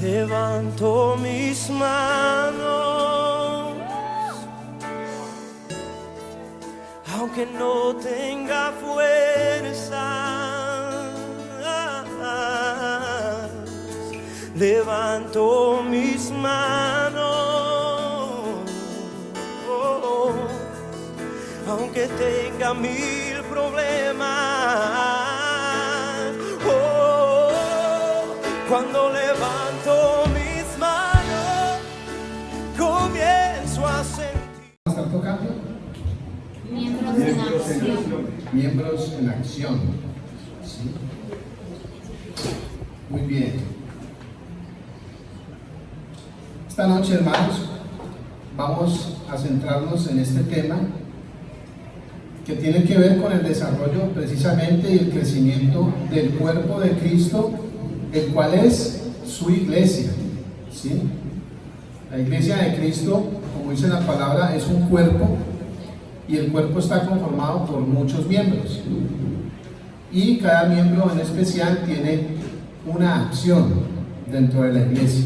Levanto mis manos, aunque no tenga fuerza. Levanto mis manos, aunque tenga mil problemas. Cuando levanto mis manos, comienzo a sentir. ¿Están tocando? Miembros en acción. Miembros en acción. ¿Sí? Muy bien. Esta noche, hermanos, vamos a centrarnos en este tema que tiene que ver con el desarrollo precisamente y el crecimiento del cuerpo de Cristo, el cual es su iglesia. ¿Sí? La iglesia de Cristo, como dice la palabra, es un cuerpo, y el cuerpo está conformado por muchos miembros, y cada miembro en especial tiene una acción dentro de la iglesia.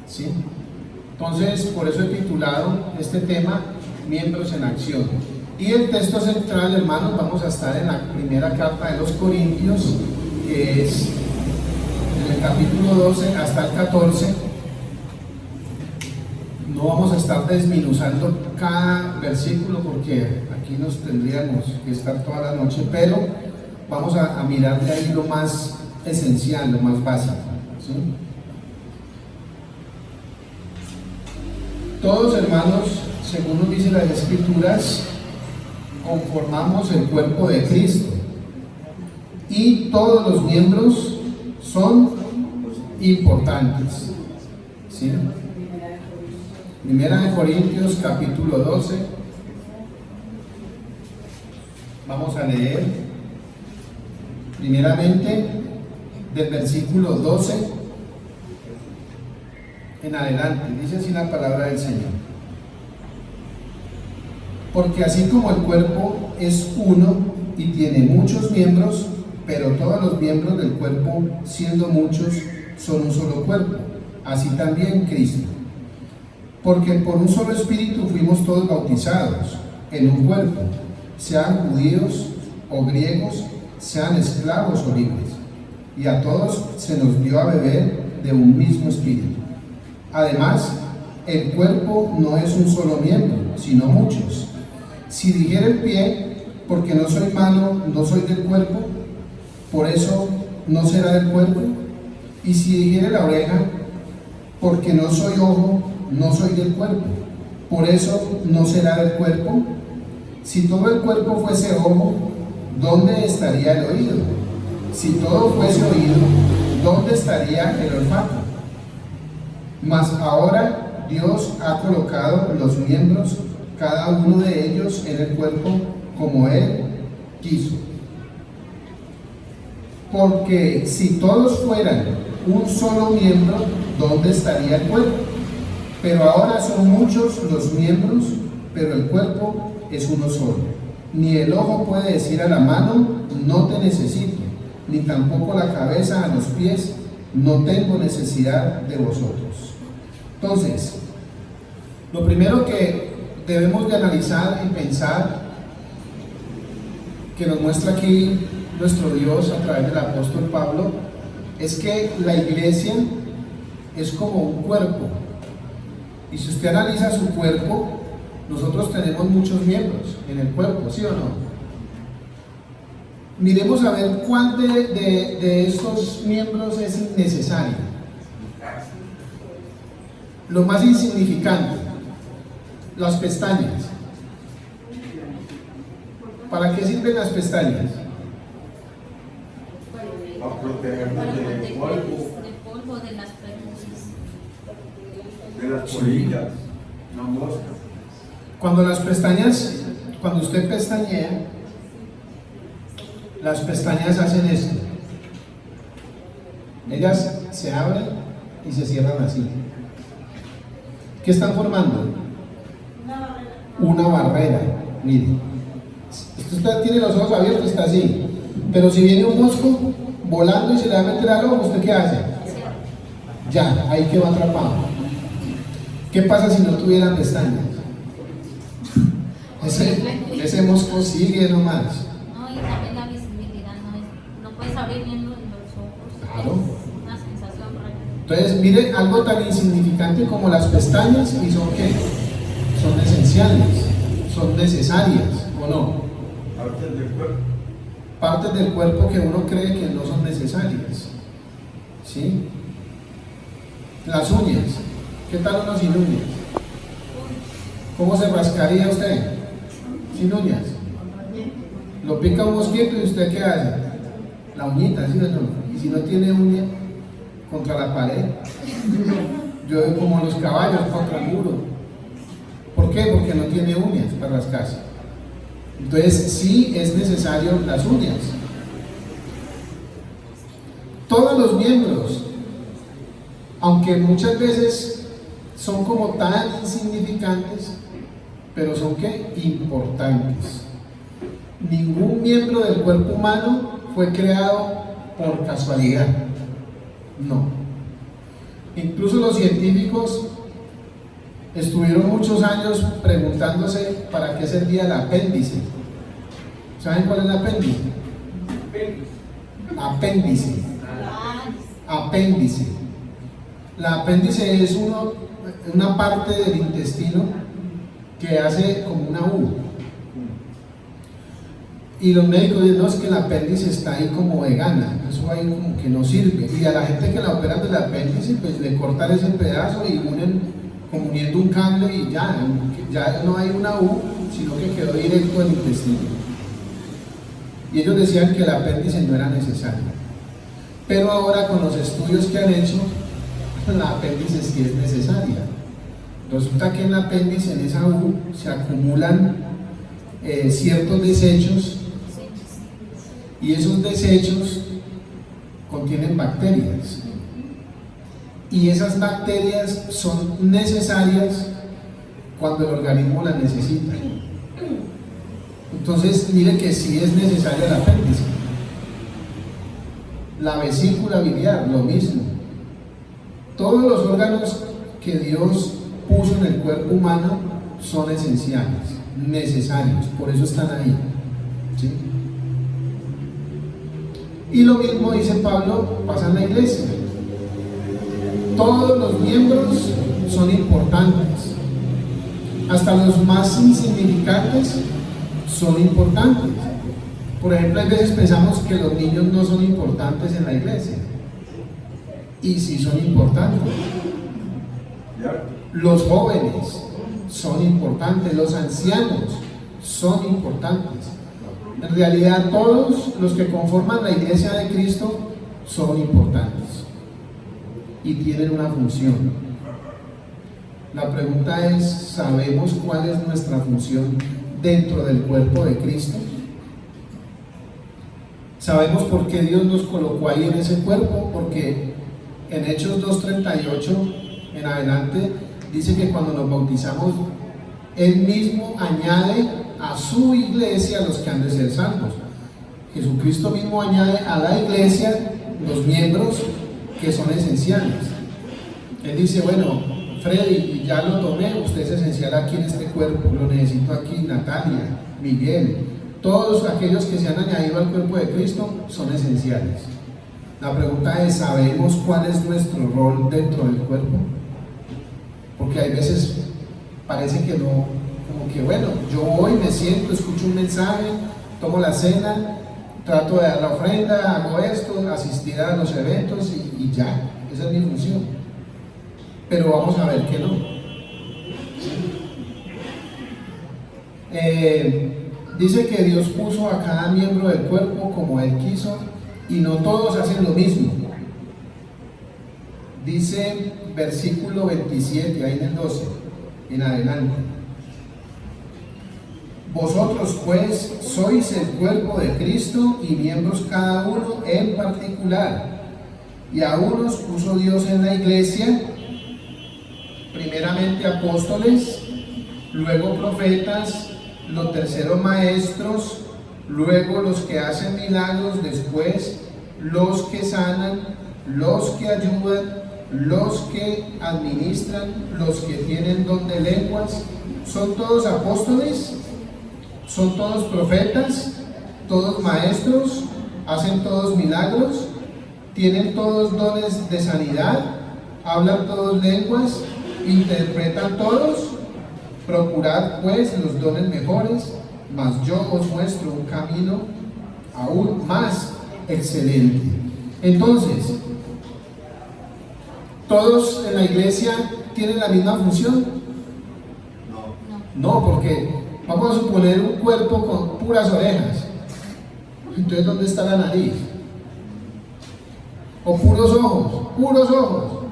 ¿Sí? Entonces, por eso he titulado este tema Miembros en Acción. Y el texto central, hermanos, vamos a estar en la primera carta de los Corintios, que es en el capítulo 12 hasta el 14. No vamos a estar desminuzando cada versículo porque aquí nos tendríamos que estar toda la noche, pero vamos a mirar de ahí lo más esencial, lo más básico. ¿Sí? Todos, hermanos, según nos dicen las Escrituras, conformamos el cuerpo de Cristo, y todos los miembros son importantes. ¿Sí? Primera de Corintios capítulo 12, vamos a leer primeramente del versículo 12 en adelante. Dice así la palabra del Señor: porque así como el cuerpo es uno y tiene muchos miembros, pero todos los miembros del cuerpo, siendo muchos, son un solo cuerpo, así también Cristo. Porque por un solo espíritu fuimos todos bautizados en un cuerpo, sean judíos o griegos, sean esclavos o libres, y a todos se nos dio a beber de un mismo espíritu. Además, el cuerpo no es un solo miembro, sino muchos. Si dijera el pie, porque no soy mano, no soy del cuerpo, por eso no será del cuerpo. Y si dijera la oreja, porque no soy ojo, no soy del cuerpo, por eso no será del cuerpo. Si todo el cuerpo fuese ojo, ¿dónde estaría el oído? Si todo fuese oído, ¿dónde estaría el olfato? Mas ahora Dios ha colocado los miembros, cada uno de ellos, en el cuerpo como Él quiso. Porque si todos fueran un solo miembro, ¿dónde estaría el cuerpo? Pero ahora son muchos los miembros, pero el cuerpo es uno solo. Ni el ojo puede decir a la mano, no te necesito, ni tampoco la cabeza a los pies, no tengo necesidad de vosotros. Entonces, lo primero que debemos de analizar y pensar, que nos muestra aquí nuestro Dios a través del apóstol Pablo, es que la iglesia es como un cuerpo. Y si usted analiza su cuerpo, nosotros tenemos muchos miembros en el cuerpo, ¿sí o no? Miremos a ver cuál de estos miembros es innecesario. Lo más insignificante, las pestañas. ¿Para qué sirven las pestañas? Para protegernos del polvo, de las preguntas, de las polillas, no moscas. Cuando usted pestañea, las pestañas hacen esto. Ellas se abren y se cierran así. ¿Qué están formando? Una barrera. Mire, usted tiene los ojos abiertos, está así. Pero si viene un mosco volando y se le va a meter al ojo, ¿usted qué hace? Ya, ahí quedó atrapado. ¿Qué pasa si no tuviera pestañas? Ese mosco sigue nomás. No, y también la visibilidad no puedes abrir bien los ojos. Claro. Es una sensación rara. Entonces, mire, algo tan insignificante como las pestañas, ¿y son qué? Son esenciales, son necesarias, ¿o no? Partes del cuerpo. Partes del cuerpo que uno cree que no son necesarias. ¿Sí? Las uñas. ¿Qué tal uno sin uñas? ¿Cómo se rascaría usted? Sin uñas. Lo pica un mosquito y usted ¿qué hace? La uñita, ¿sí o no? Y si no tiene uña, contra la pared. Yo como los caballos contra el muro. ¿Por qué? Porque no tiene uñas para rascarse. Entonces sí es necesario las uñas. Todos los miembros, aunque muchas veces son como tan insignificantes, pero son ¿qué? Importantes. Ningún miembro del cuerpo humano fue creado por casualidad. No. Incluso los científicos estuvieron muchos años preguntándose para qué servía el apéndice. ¿Saben cuál es el apéndice? Apéndice. Apéndice. La apéndice es una parte del intestino que hace como una U. Y los médicos dicen, no, es que el apéndice está ahí como vegana, eso ahí como que no sirve. Y a la gente que la operan del apéndice, pues le cortan ese pedazo y unen como uniendo un cable y ya no hay una U, sino que quedó directo al intestino. Y ellos decían que el apéndice no era necesario. Pero ahora con los estudios que han hecho, la apéndice sí es necesaria. Resulta que en el apéndice, en esa U, se acumulan ciertos desechos y esos desechos contienen bacterias y esas bacterias son necesarias cuando el organismo las necesita. Entonces mire que sí es necesario el apéndice. La vesícula biliar, lo mismo. Todos los órganos que Dios puso en el cuerpo humano son esenciales, necesarios, por eso están ahí. ¿Sí? Y lo mismo dice Pablo, pasa en la iglesia. Todos los miembros son importantes, hasta los más insignificantes son importantes. Por ejemplo, a veces pensamos que los niños no son importantes en la iglesia, y sí son importantes. Los jóvenes son importantes, los ancianos son importantes. En realidad todos los que conforman la iglesia de Cristo son importantes y tienen una función. La pregunta es, ¿sabemos cuál es nuestra función dentro del cuerpo de Cristo? ¿Sabemos por qué Dios nos colocó ahí en ese cuerpo? Porque en Hechos 2:38 en adelante dice que cuando nos bautizamos, Él mismo añade a su iglesia los que han de ser salvos. Jesucristo mismo añade a la iglesia los miembros que son esenciales. Él dice, bueno, Freddy, ya lo tomé, usted es esencial aquí en este cuerpo, lo necesito aquí, Natalia, Miguel, todos aquellos que se han añadido al cuerpo de Cristo son esenciales. La pregunta es, ¿sabemos cuál es nuestro rol dentro del cuerpo? Porque hay veces parece que no, como que bueno, yo voy, me siento, escucho un mensaje, tomo la cena, trato de dar la ofrenda, hago esto, asistir a los eventos y ya, esa es mi función. Pero vamos a ver que no. Dice que Dios puso a cada miembro del cuerpo como Él quiso y no todos hacen lo mismo. Dice versículo 27, ahí en el 12, en adelante. Vosotros pues sois el cuerpo de Cristo y miembros cada uno en particular. Y a unos puso Dios en la iglesia, primeramente apóstoles, luego profetas, los terceros maestros, luego los que hacen milagros, después los que sanan, los que ayudan, los que administran, los que tienen don de lenguas, ¿son todos apóstoles? ¿Son todos profetas? ¿Todos maestros? ¿Hacen todos milagros? ¿Tienen todos dones de sanidad? ¿Hablan todos lenguas? ¿Interpretan todos? Procurad pues los dones mejores, mas yo os muestro un camino aún más excelente. Entonces, ¿todos en la iglesia tienen la misma función? No, porque vamos a suponer un cuerpo con puras orejas. Entonces, ¿dónde está la nariz? O puros ojos, puros ojos.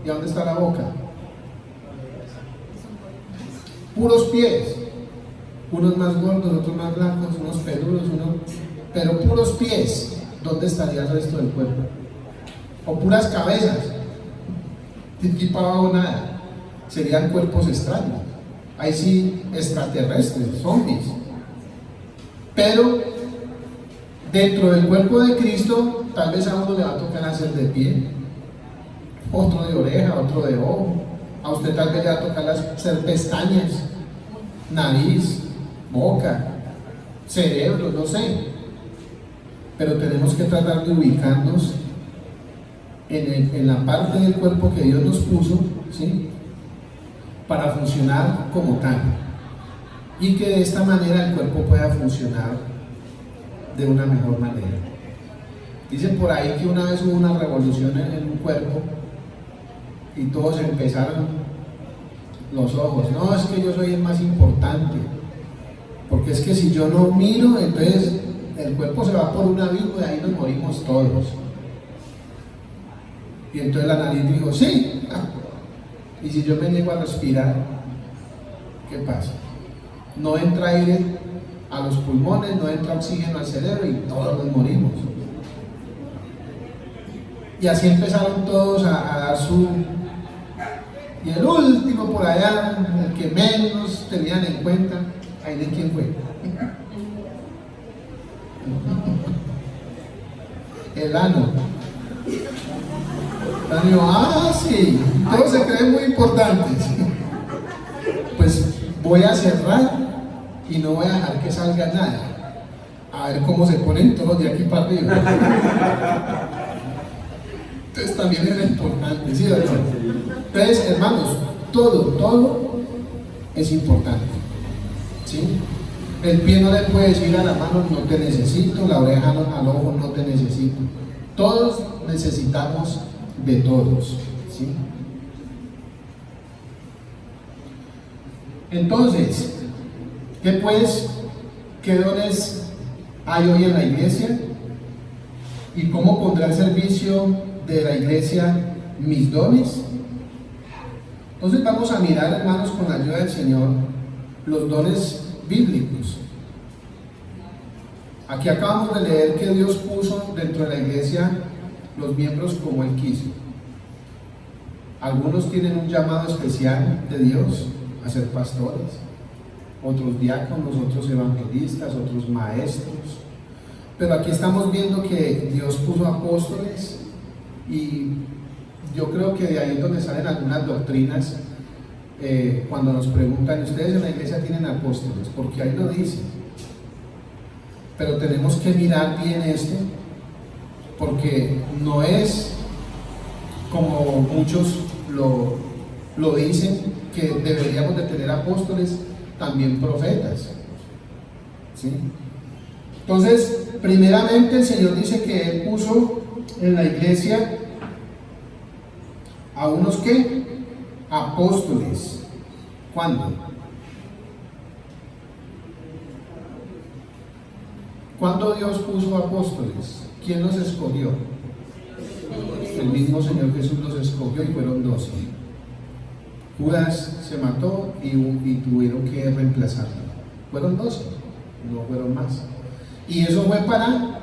¿Y dónde está la boca? Puros pies. Unos más gordos, otros más blancos, unos peludos, pero puros pies. ¿Dónde estaría el resto del cuerpo? O puras cabezas. De aquí para abajo nada. Serían cuerpos extraños. Ahí sí, extraterrestres, zombies. Pero dentro del cuerpo de Cristo, tal vez a uno le va a tocar hacer de pie, otro de oreja, otro de ojo. A usted tal vez le va a tocar hacer pestañas, nariz, boca, cerebro, no sé. Pero tenemos que tratar de ubicarnos en la parte del cuerpo que Dios nos puso, ¿sí?, para funcionar como tal, y que de esta manera el cuerpo pueda funcionar de una mejor manera. Dicen por ahí que una vez hubo una revolución en un cuerpo y todos empezaron los ojos. No, es que yo soy el más importante, porque es que si yo no miro, entonces el cuerpo se va por un abismo y ahí nos morimos todos. Y entonces la nariz dijo, sí, y si yo me niego a respirar, ¿qué pasa? No entra aire a los pulmones, no entra oxígeno al cerebro y todos nos morimos. Y así empezaron todos a dar su... Y el último por allá, el que menos tenían en cuenta, ¿ahí de quién fue? El ano. Digo, sí, todos se creen muy importantes. Pues voy a cerrar y no voy a dejar que salga nada. A ver cómo se ponen todos de aquí para arriba. Entonces también era importante, ¿sí? Entonces, hermanos, todo es importante, ¿sí? El pie no le puede decir a la mano, no te necesito, la oreja al ojo, no te necesito. Todos necesitamos de todos, ¿sí? Entonces, ¿qué dones hay hoy en la iglesia? ¿Y cómo pondrá al servicio de la iglesia mis dones? Entonces vamos a mirar, hermanos, con la ayuda del Señor, los dones bíblicos. Aquí acabamos de leer que Dios puso dentro de la iglesia los miembros como Él quiso. Algunos tienen un llamado especial de Dios a ser pastores, otros diáconos, otros evangelistas, otros maestros. Pero aquí estamos viendo que Dios puso apóstoles, y yo creo que de ahí es donde salen algunas doctrinas. Cuando nos preguntan, ¿ustedes en la iglesia tienen apóstoles? Porque ahí lo dice. Pero tenemos que mirar bien esto, porque no es como muchos lo dicen, que deberíamos de tener apóstoles, también profetas, ¿sí? Entonces, primeramente el Señor dice que Él puso en la iglesia a unos ¿qué? Apóstoles. ¿Cuándo? ¿Cuándo Dios puso apóstoles? ¿Quién los escogió? El mismo Señor Jesús los escogió y fueron 12. Judas se mató y tuvieron que reemplazarlo. Fueron 12, no fueron más. Y eso fue para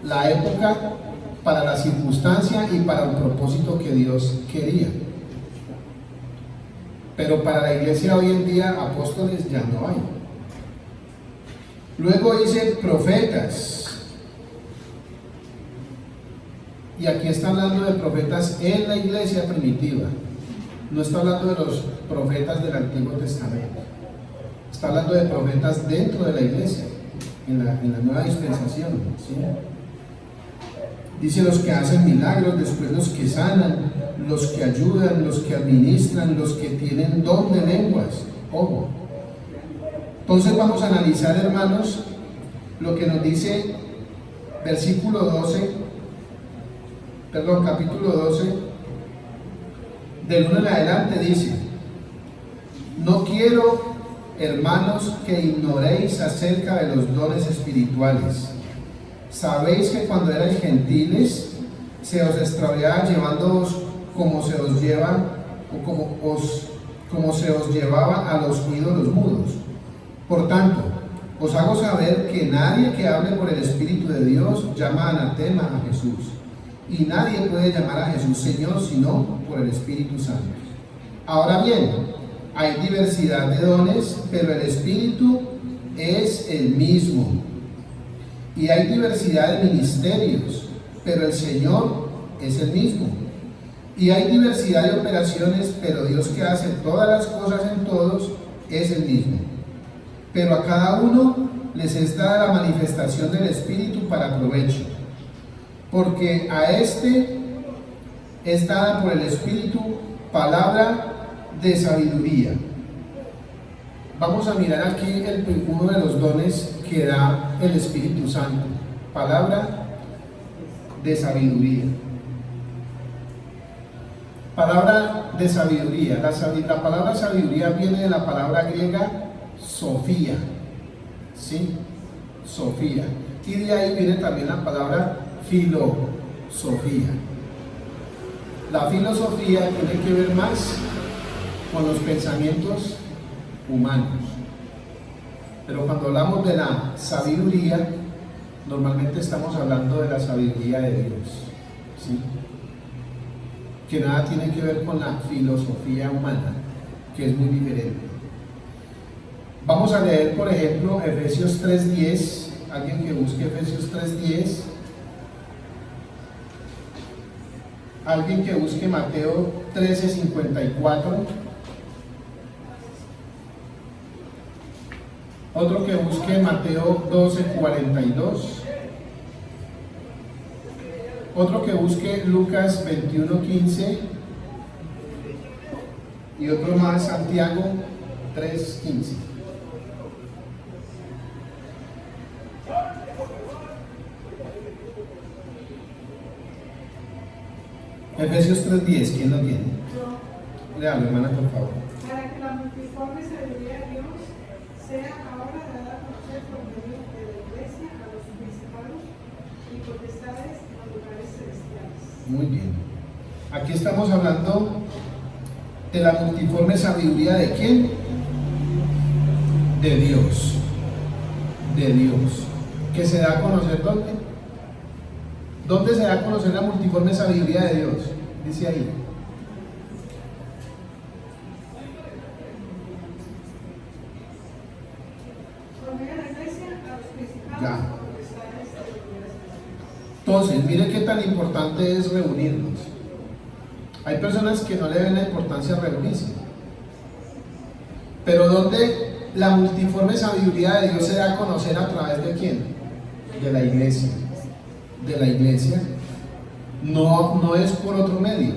la época, para la circunstancia y para el propósito que Dios quería. Pero para la iglesia hoy en día, apóstoles ya no hay. Luego dice profetas. Y aquí está hablando de profetas en la iglesia primitiva. No está hablando de los profetas del Antiguo Testamento. Está hablando de profetas dentro de la iglesia, en la nueva dispensación, ¿sí? Dice los que hacen milagros, después los que sanan, los que ayudan, los que administran, los que tienen don de lenguas. Ojo. Entonces vamos a analizar, hermanos, lo que nos dice capítulo 12, del 1 en adelante dice: no quiero, hermanos, que ignoréis acerca de los dones espirituales. Sabéis que cuando erais gentiles se os extraviaba llevándoos como se os lleva o como se os llevaba a los ídolos mudos. Por tanto, os hago saber que nadie que hable por el Espíritu de Dios llama anatema a Jesús, y nadie puede llamar a Jesús Señor sino por el Espíritu Santo. Ahora bien, hay diversidad de dones, pero el Espíritu es el mismo. Y hay diversidad de ministerios, pero el Señor es el mismo. Y hay diversidad de operaciones, pero Dios, que hace todas las cosas en todos, es el mismo. Pero a cada uno les es dada la manifestación del Espíritu para provecho. Porque a este es dada por el Espíritu palabra de sabiduría. Vamos a mirar aquí uno de los dones que da el Espíritu Santo. Palabra de sabiduría. Palabra de sabiduría. La palabra sabiduría viene de la palabra griega Sofía. ¿Sí? Sofía. Y de ahí viene también la palabra filosofía. La filosofía tiene que ver más con los pensamientos humanos. Pero cuando hablamos de la sabiduría, normalmente estamos hablando de la sabiduría de Dios, ¿sí? Que nada tiene que ver con la filosofía humana, que es muy diferente. Vamos a leer, por ejemplo, Efesios 3:10. Alguien que busque Efesios 3:10. Alguien que busque Mateo 13:54. Otro que busque Mateo 12:42. Otro que busque Lucas 21:15. Y otro más, Santiago 3:15. Efesios 3:10, ¿quién lo tiene? Léalo, hermana, por favor. Para que la multiforme sabiduría de Dios sea ahora dada a conocer por medio de la iglesia a los principados y potestades en los lugares celestiales. Muy bien. Aquí estamos hablando de la multiforme sabiduría ¿de quién? De Dios. De Dios. ¿Que se da a conocer dónde? ¿Dónde se da a conocer la multiforme sabiduría de Dios? Dice ahí. Ya. Entonces, mire qué tan importante es reunirnos. Hay personas que no le ven la importancia a reunirse. Pero ¿dónde la multiforme sabiduría de Dios se da a conocer? ¿A través de quién? De la iglesia. De la iglesia. No es por otro medio.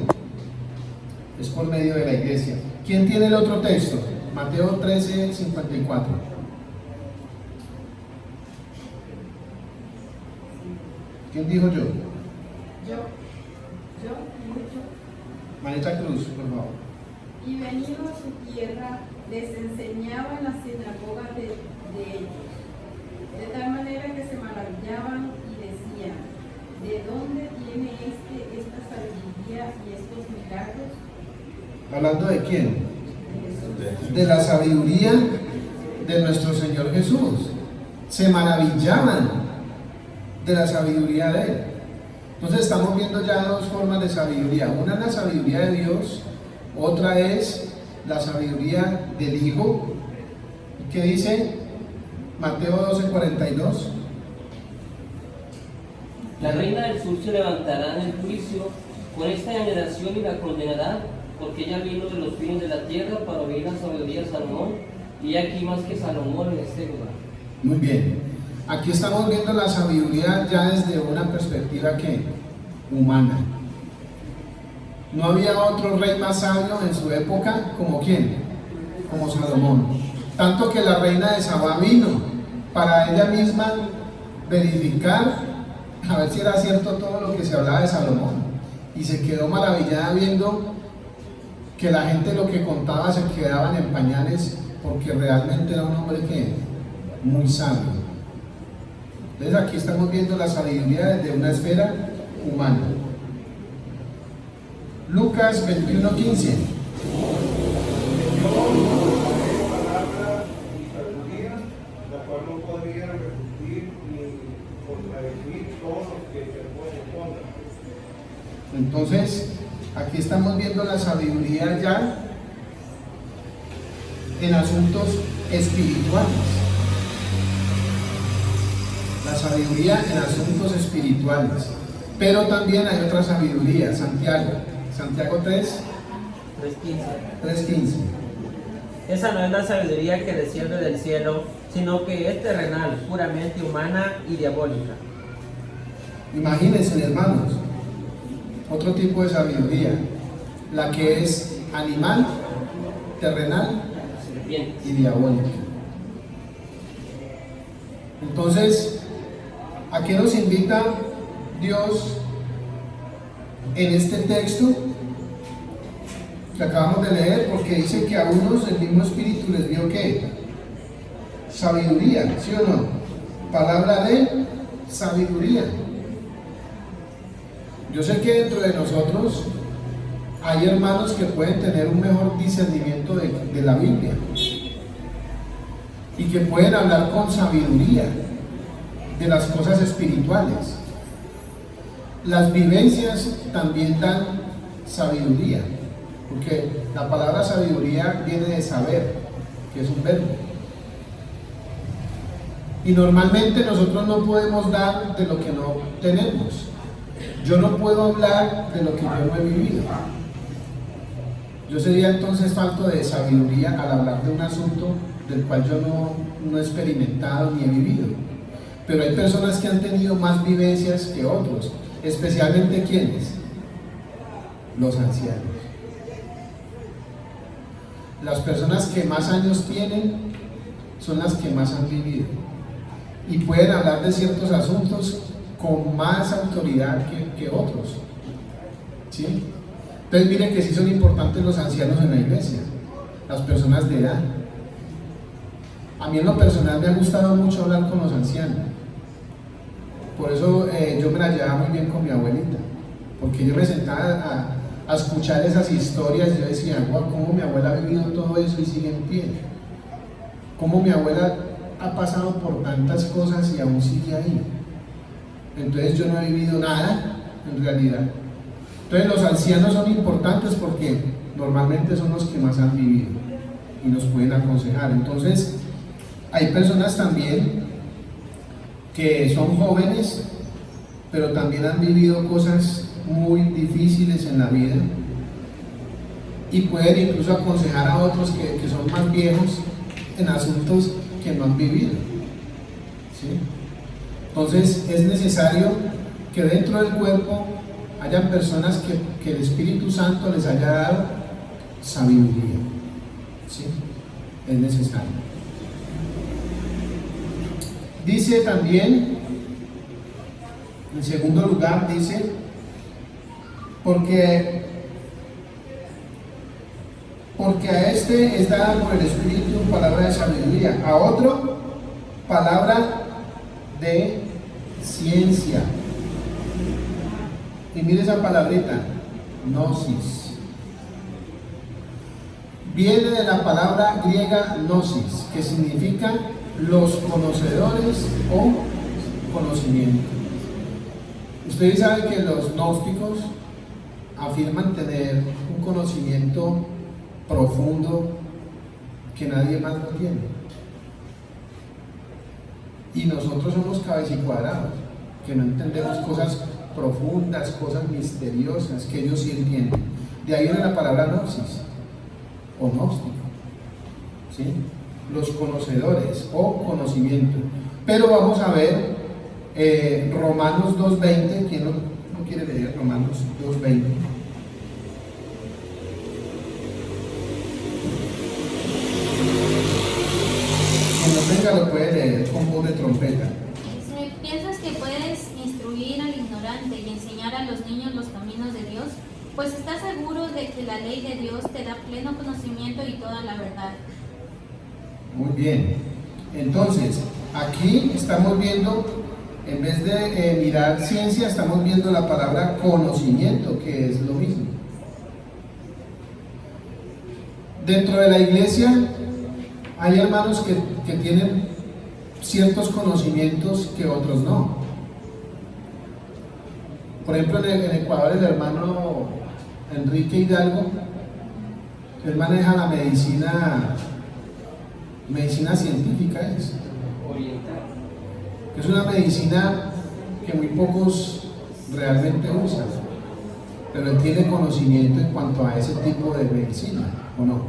Es por medio de la iglesia. ¿Quién tiene el otro texto? Mateo 13:54. ¿Quién dijo yo? Yo. Manita Cruz, por favor. Y venido a su tierra, les enseñaba en las sinagogas de ellos, de tal manera que se maravillaban y decían: ¿de dónde tiene esta sabiduría y estos milagros? ¿Hablando de quién? De Jesús. De la sabiduría de nuestro Señor Jesús. Se maravillaban de la sabiduría de Él. Entonces estamos viendo ya dos formas de sabiduría. Una es la sabiduría de Dios, otra es la sabiduría del Hijo. ¿Qué dice Mateo 12:42? La reina del sur se levantará en el juicio con esta generación y la condenará, porque ella vino de los fines de la tierra para oír la sabiduría de Salomón, y aquí más que Salomón en este lugar. Muy bien. Aquí estamos viendo la sabiduría ya desde una perspectiva que humana. No había otro rey más sabio en su época como ¿quién? Como Salomón. Tanto que la reina de Sabá vino para ella misma verificar a ver si era cierto todo lo que se hablaba de Salomón. Y se quedó maravillada viendo que la gente lo que contaba se quedaban en pañales, porque realmente era un hombre que muy sabio. Entonces aquí estamos viendo la sabiduría desde una esfera humana. Lucas 21:15. Palabra y sabiduría, la cual no podría refutar ni contradecir todo lo que se opone. Entonces, aquí estamos viendo la sabiduría ya en asuntos espirituales. La sabiduría en asuntos espirituales. Pero también hay otra sabiduría, Santiago 3:15. Esa no es la sabiduría que desciende del cielo, sino que es terrenal, puramente humana y diabólica. Imagínense, hermanos, otro tipo de sabiduría, la que es animal, terrenal y diabólica. Entonces, ¿a qué nos invita Dios en este texto que acabamos de leer? Porque dice que a unos el mismo Espíritu les dio ¿qué? Sabiduría, ¿sí o no? Palabra de sabiduría. Yo sé que dentro de nosotros hay hermanos que pueden tener un mejor discernimiento de la Biblia y que pueden hablar con sabiduría de las cosas espirituales. Las vivencias también dan sabiduría, porque la palabra sabiduría viene de saber, que es un verbo. Y normalmente nosotros no podemos dar de lo que no tenemos. Yo no puedo hablar de lo que yo no he vivido. Yo sería entonces falto de sabiduría al hablar de un asunto del cual yo no he experimentado ni he vivido. Pero hay personas que han tenido más vivencias que otros, especialmente ¿quiénes? Los ancianos. Las personas que más años tienen son las que más han vivido y pueden hablar de ciertos asuntos con más autoridad que otros, ¿sí? Entonces miren que sí son importantes los ancianos en la iglesia, las personas de edad. A mí en lo personal me ha gustado mucho hablar con los ancianos. Por eso yo me la llevaba muy bien con mi abuelita, porque yo me sentaba a escuchar esas historias y yo decía, wow, cómo mi abuela ha vivido todo eso y sigue en pie, cómo mi abuela ha pasado por tantas cosas y aún sigue ahí. Entonces yo no he vivido nada en realidad. Entonces los ancianos son importantes porque normalmente son los que más han vivido y nos pueden aconsejar. Entonces hay personas también que son jóvenes, pero también han vivido cosas muy difíciles en la vida y pueden incluso aconsejar a otros que son más viejos en asuntos que no han vivido, ¿sí? Entonces es necesario que dentro del cuerpo hayan personas que el Espíritu Santo les haya dado sabiduría, ¿sí? Es necesario. Dice también, en segundo lugar, dice, porque a este es dada por el Espíritu palabra de sabiduría, a otro palabra de ciencia. Y mire esa palabrita, gnosis. Viene de la palabra griega gnosis, que significa los conocedores o conocimiento. Ustedes saben que los gnósticos afirman tener un conocimiento profundo que nadie más lo tiene. Y nosotros somos cabecicuadrados. que no entendemos cosas profundas, cosas misteriosas que ellos sí entienden. De ahí viene la palabra gnosis o gnóstico, ¿sí? Los conocedores o conocimiento. Pero vamos a ver Romanos 2.20. ¿Quién no quiere leer Romanos 2.20? Quien no tenga lo puede leer con voz de trompeta. Si piensas que puedes instruir al ignorante y enseñar a los niños los caminos de Dios, pues estás seguro de que la ley de Dios te da pleno conocimiento y toda la verdad. Muy bien. Entonces, aquí estamos viendo, en vez de mirar ciencia, estamos viendo la palabra conocimiento, que es lo mismo. Dentro de la iglesia hay hermanos que tienen ciertos conocimientos que otros no. Por ejemplo, en Ecuador el hermano Enrique Hidalgo, él maneja la medicina científica, Oriental. que es una medicina que muy pocos realmente usan, pero él tiene conocimiento en cuanto a ese tipo de medicina, ¿o no?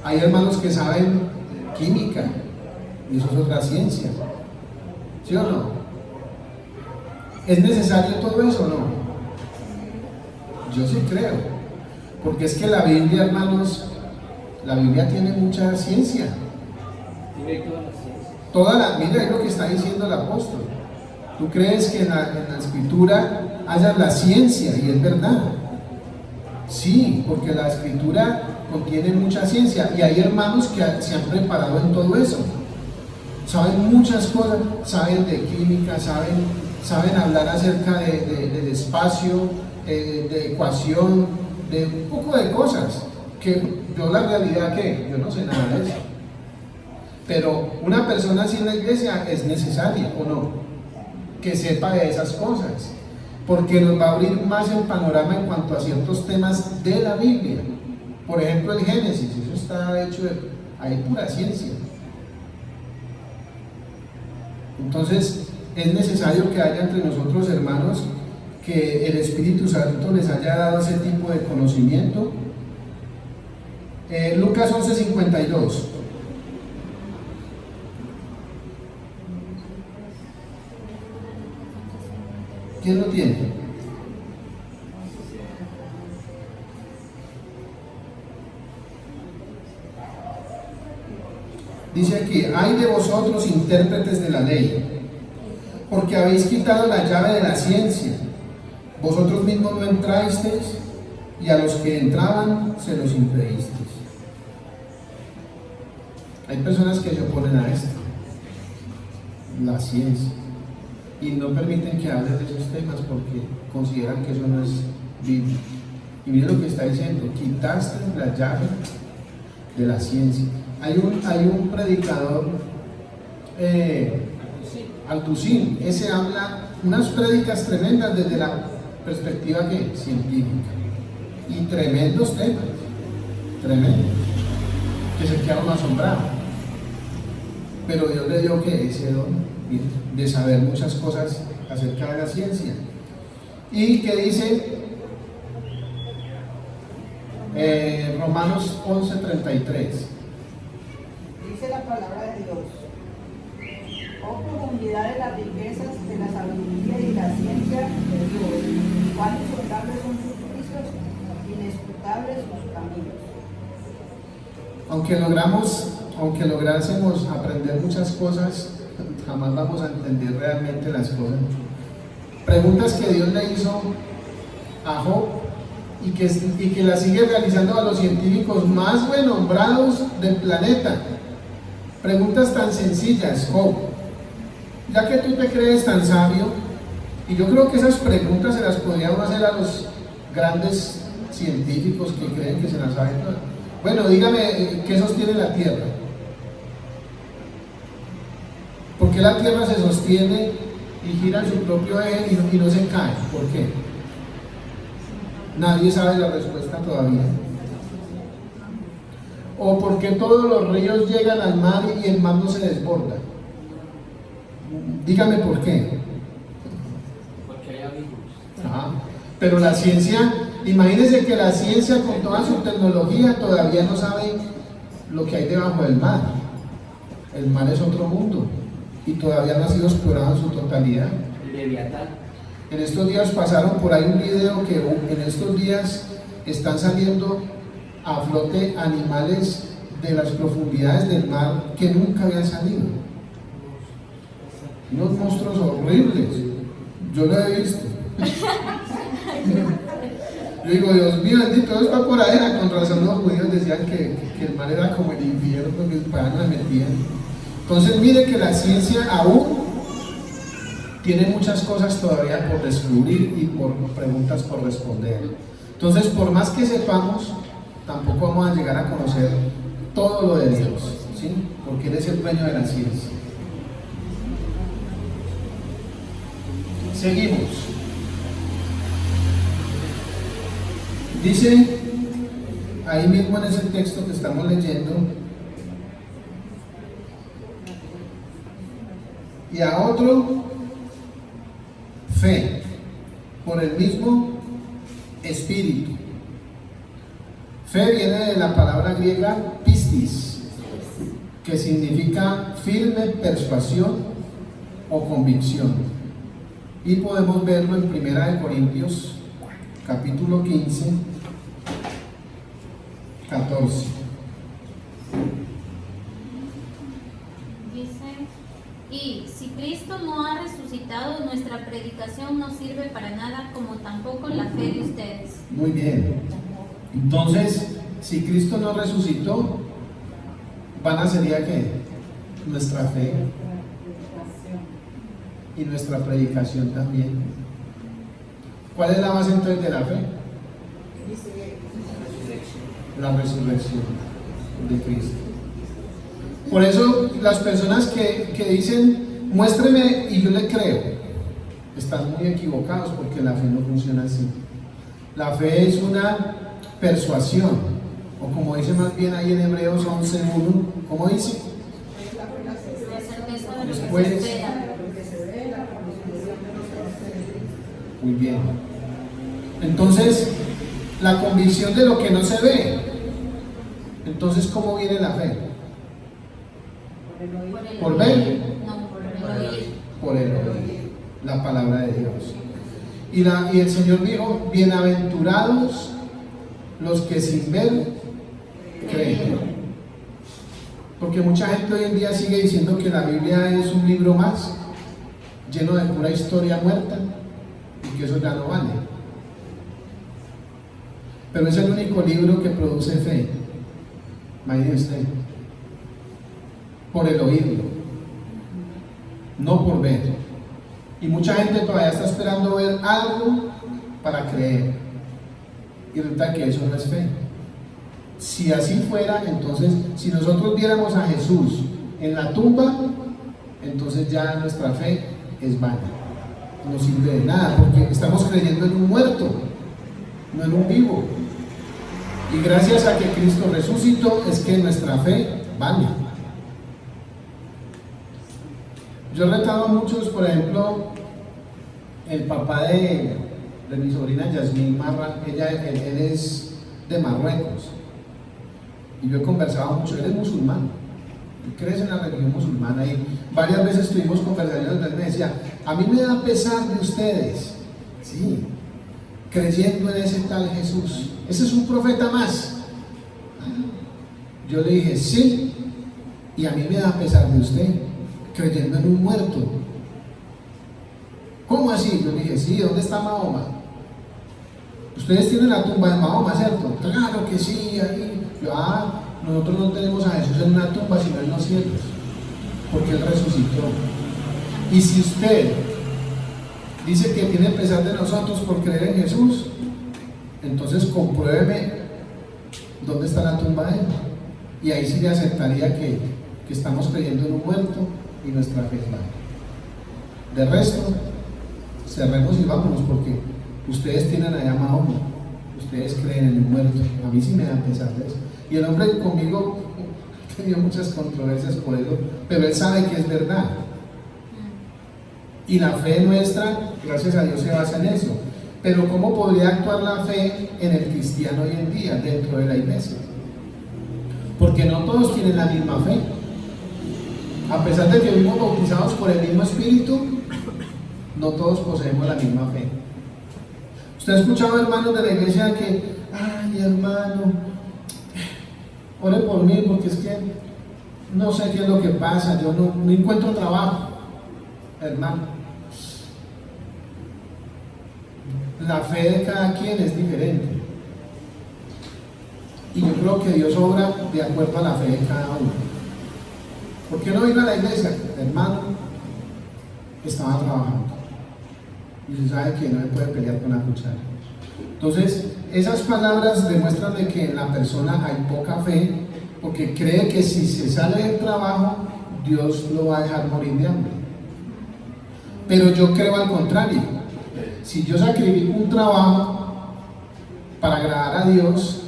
Hay hermanos que saben química, y eso es otra ciencia, ¿sí o no? ¿Es necesario todo eso o no? Yo sí creo, porque es que la Biblia, hermanos, la Biblia tiene mucha ciencia. Tiene toda la ciencia. Mira, es lo que está diciendo el apóstol. Tú crees que en la escritura haya la ciencia, y es verdad. Sí, porque la escritura contiene mucha ciencia, y hay hermanos que se han preparado en todo eso. Saben muchas cosas, saben de química, saben hablar acerca del espacio, de ecuación, de un poco de cosas, que yo la realidad que yo no sé nada de eso. Pero una persona así en la iglesia es necesaria, ¿o no? Que sepa de esas cosas, porque nos va a abrir más el panorama en cuanto a ciertos temas de la Biblia. Por ejemplo, el Génesis, eso está hecho hay pura ciencia. Entonces, es necesario que haya entre nosotros, hermanos, que el Espíritu Santo les haya dado ese tipo de conocimiento. Lucas 11:52. ¿Quién lo tiene? Dice aquí: ay de vosotros, intérpretes de la ley, porque habéis quitado la llave de la ciencia. Vosotros mismos no entrasteis, y a los que entraban se los impedisteis. Hay personas que se oponen a esto, la ciencia, y no permiten que hablen de esos temas porque consideran que eso no es bíblico. Y mire lo que está diciendo: quitaste la llave de la ciencia. Hay un predicador, Altusín, ese habla unas prédicas tremendas desde la perspectiva científica, y tremendos temas, tremendos, que se quedaron asombrados. Pero Dios le dio que ese don de saber muchas cosas acerca de la ciencia. Y que dice Romanos 11:33. Dice la palabra de Dios: oh profundidad de las riquezas de la sabiduría y la ciencia de Dios, cuán insondables son sus juicios, inescrutables sus caminos. Aunque lográsemos aprender muchas cosas, jamás vamos a entender realmente las cosas. Preguntas que Dios le hizo a Job y que las sigue realizando a los científicos más renombrados del planeta. Preguntas tan sencillas: Job, ya que tú te crees tan sabio, y yo creo que esas preguntas se las podríamos hacer a los grandes científicos que creen que se las saben todas. Bueno, dígame, ¿qué sostiene la Tierra? ¿Por qué la Tierra se sostiene y gira en su propio eje y no se cae? ¿Por qué? Nadie sabe la respuesta todavía. ¿O por qué todos los ríos llegan al mar y el mar no se desborda? Dígame por qué. Pero la ciencia, imagínense que la ciencia con toda su tecnología todavía no sabe lo que hay debajo del mar. El mar es otro mundo y todavía no ha sido explorado en su totalidad. El Leviatán. En estos días pasaron por ahí un video que en estos días están saliendo a flote animales de las profundidades del mar que nunca habían salido. Unos monstruos horribles. Yo lo he visto. Yo digo, Dios mío, bendito, todo está por ahí. Con razón los judíos decían que el mar era como el infierno, que el pagano la metían. Entonces mire que la ciencia aún tiene muchas cosas todavía por descubrir y por preguntas por responder. Entonces, por más que sepamos, tampoco vamos a llegar a conocer todo lo de Dios, ¿sí? Porque Él es el dueño de la ciencia. Seguimos. Dice, ahí mismo en ese texto que estamos leyendo, y a otro, fe, por el mismo espíritu. Fe viene de la palabra griega pistis, que significa firme persuasión o convicción. Y podemos verlo en 1 Corintios, capítulo 15, 14. Dice, y si Cristo no ha resucitado, nuestra predicación no sirve para nada, como tampoco la fe de ustedes. Muy bien. Entonces, si Cristo no resucitó, vana sería ¿qué? Nuestra fe y nuestra predicación también. ¿Cuál es la base entonces de la fe? La resurrección de Cristo. Por eso las personas que dicen, muéstreme y yo le creo, están muy equivocados, porque la fe no funciona así. La fe es una persuasión, o como dice más bien ahí en Hebreos 11:1, ¿cómo dice? Después. Muy bien. Entonces, la convicción de lo que no se ve. Entonces, ¿cómo viene la fe? ¿Por ver? No, por el oír. Por el oír la palabra de Dios. Y el Señor dijo, bienaventurados los que sin ver creen. Porque mucha gente hoy en día sigue diciendo que la Biblia es un libro más, lleno de pura historia muerta, y que eso ya no vale. Pero es el único libro que produce fe. Imagínese usted. Por el oírlo, no por ver. Y mucha gente todavía está esperando ver algo para creer. Y resulta que eso no es fe. Si así fuera, entonces, si nosotros viéramos a Jesús en la tumba, entonces ya nuestra fe es vana. No sirve de nada, porque estamos creyendo en un muerto, no en un vivo. Y gracias a que Cristo resucitó, es que nuestra fe vale. Yo he retado a muchos, por ejemplo, el papá de mi sobrina Yasmín Marra, él es de Marruecos. Y yo he conversado mucho, él es musulmán, él crece en la religión musulmana, y varias veces tuvimos conversaciones donde él me decía, a mí me da pesar de ustedes, sí, creyendo en ese tal Jesús, ese es un profeta más. Yo le dije, sí, y a mí me da pesar de usted, creyendo en un muerto. ¿Cómo así? Yo le dije, sí, ¿dónde está Mahoma? Ustedes tienen la tumba de Mahoma, ¿cierto? Claro que sí, ahí. Yo, nosotros no tenemos a Jesús en una tumba, sino en los cielos, porque Él resucitó. Y si usted dice que tiene pesar de nosotros por creer en Jesús, entonces compruébeme dónde está la tumba de Él. Y ahí sí le aceptaría que estamos creyendo en un muerto y nuestra fe es vana. De resto, cerremos y vámonos, porque ustedes tienen allá Mahoma, ustedes creen en un muerto. A mí sí me da pesar de eso. Y el hombre conmigo ha tenido muchas controversias por eso, pero él sabe que es verdad. Y la fe nuestra, gracias a Dios, se basa en eso. Pero ¿cómo podría actuar la fe en el cristiano hoy en día dentro de la iglesia? Porque no todos tienen la misma fe. A pesar de que fuimos bautizados por el mismo Espíritu, no todos poseemos la misma fe. ¿Usted ha escuchado, hermanos de la iglesia, que, ay, hermano, ore por mí porque es que no sé qué es lo que pasa, yo no encuentro trabajo? Hermano, la fe de cada quien es diferente. Y yo creo que Dios obra de acuerdo a la fe de cada uno. ¿Por qué no vino a la iglesia? Hermano, estaba trabajando. Y usted sabe que no se puede pelear con la cuchara. Entonces, esas palabras demuestran de que en la persona hay poca fe, porque cree que si se sale del trabajo, Dios lo va a dejar morir de hambre. Pero yo creo al contrario. Si yo sacrifico un trabajo para agradar a Dios,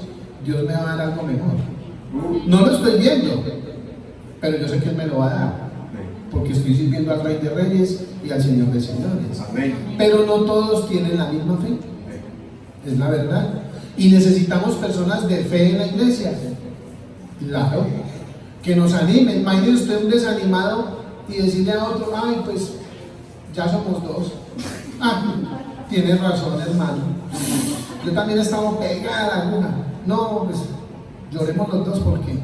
Dios me va a dar algo mejor. No lo estoy viendo, pero yo sé que Él me lo va a dar, porque estoy sirviendo al Rey de Reyes y al Señor de Señores. Pero no todos tienen la misma fe, es la verdad. Y necesitamos personas de fe en la iglesia, claro, que nos animen. Imagínese usted un desanimado y decirle a otro, ay, pues ya somos dos. Ah, tienes razón, hermano, yo también he estado pegada a la aguja. No, pues lloremos los dos, porque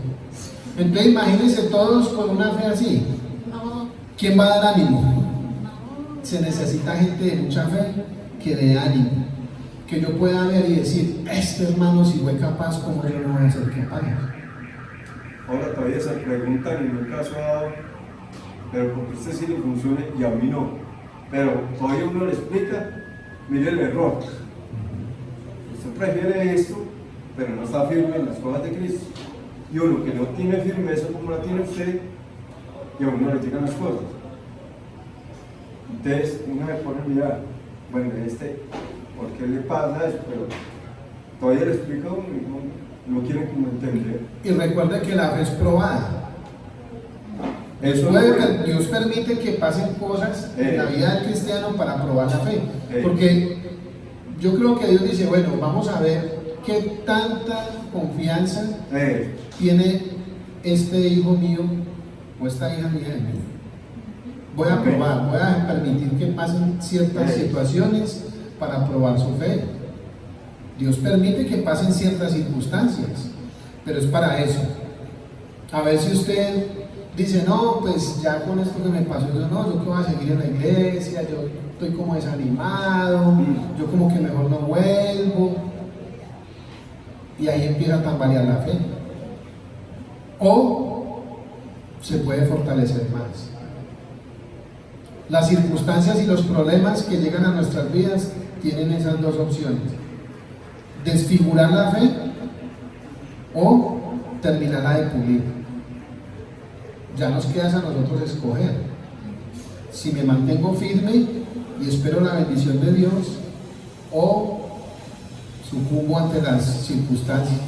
entonces imagínense todos con una fe así. ¿Quién va a dar ánimo? Se necesita gente de mucha fe que dé ánimo, que yo pueda ver y decir, este hermano si fue capaz, ¿cómo yo no voy a ser capaz? Ahora todavía se preguntan y nunca se ha dado, pero porque a usted sí le funcione y a mí no. Pero todavía uno le explica, mire el error. Usted prefiere esto, pero no está firme en las cosas de Cristo. Y uno que no tiene firmeza como la tiene usted, y a uno le llegan las cosas. Entonces uno se pone a mirar, bueno, ¿por qué le pasa eso? Pero todavía le explica a uno y no quiere como entender. Y recuerde que la fe es probada. Dios permite que pasen cosas en la vida del cristiano para probar la fe. Porque yo creo que Dios dice, bueno, vamos a ver qué tanta confianza tiene este hijo mío o esta hija mía en mí. Voy a probar, voy a permitir que pasen ciertas situaciones para probar su fe. Dios permite que pasen ciertas circunstancias, pero es para eso. A ver si usted dice, no, pues ya con esto que me pasó, yo que voy a seguir en la iglesia, yo estoy como desanimado, yo como que mejor no vuelvo. Y ahí empieza a tambalear la fe. O se puede fortalecer más. Las circunstancias y los problemas que llegan a nuestras vidas tienen esas dos opciones: desfigurar la fe o terminarla de pulir. Ya nos queda a nosotros escoger si me mantengo firme y espero la bendición de Dios, o sucumbo ante las circunstancias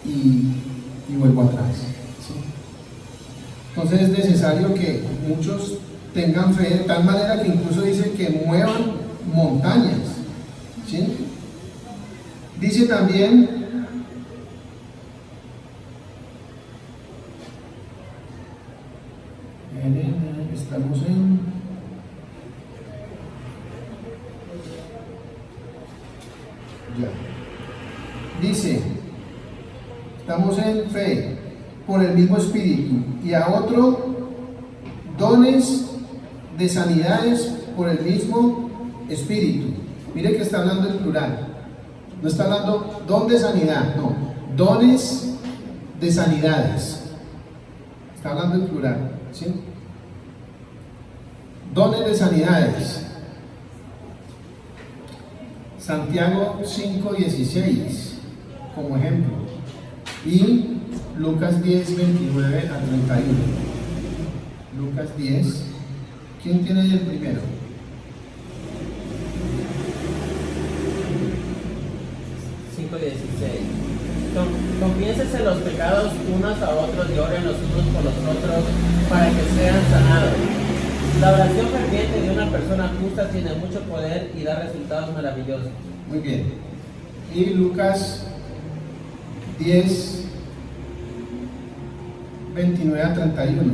y vuelvo atrás, ¿sí? Entonces es necesario que muchos tengan fe de tal manera que incluso dicen que muevan montañas, ¿sí? Dice también estamos en dice, estamos en fe por el mismo Espíritu, y a otro dones de sanidades por el mismo Espíritu. Mire que está hablando en plural, no está hablando don de sanidad, no, dones de sanidades, está hablando en plural, ¿sí? Dones de sanidades. Santiago 5:16 como ejemplo, y Lucas 10:29 a 31. Lucas 10, ¿quién tiene ahí el primero? Confiénsense los pecados unos a otros y oren los unos por los otros para que sean sanados. La oración ferviente de una persona justa tiene mucho poder y da resultados maravillosos. Muy bien. Y Lucas 10, 29 a 31.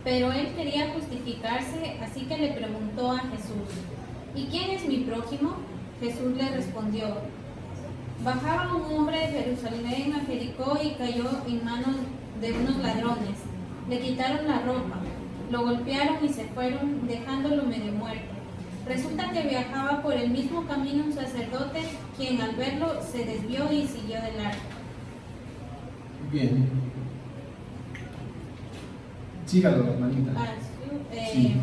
Pero él quería justificarse, así que le preguntó a Jesús: ¿y quién es mi prójimo? Jesús le respondió: bajaba un hombre de Jerusalén a Jericó y cayó en manos de unos ladrones. Le quitaron la ropa, lo golpearon y se fueron, dejándolo medio muerto. Resulta que viajaba por el mismo camino un sacerdote, quien al verlo se desvió y siguió de largo. Bien. Sígalo, hermanita. Sí.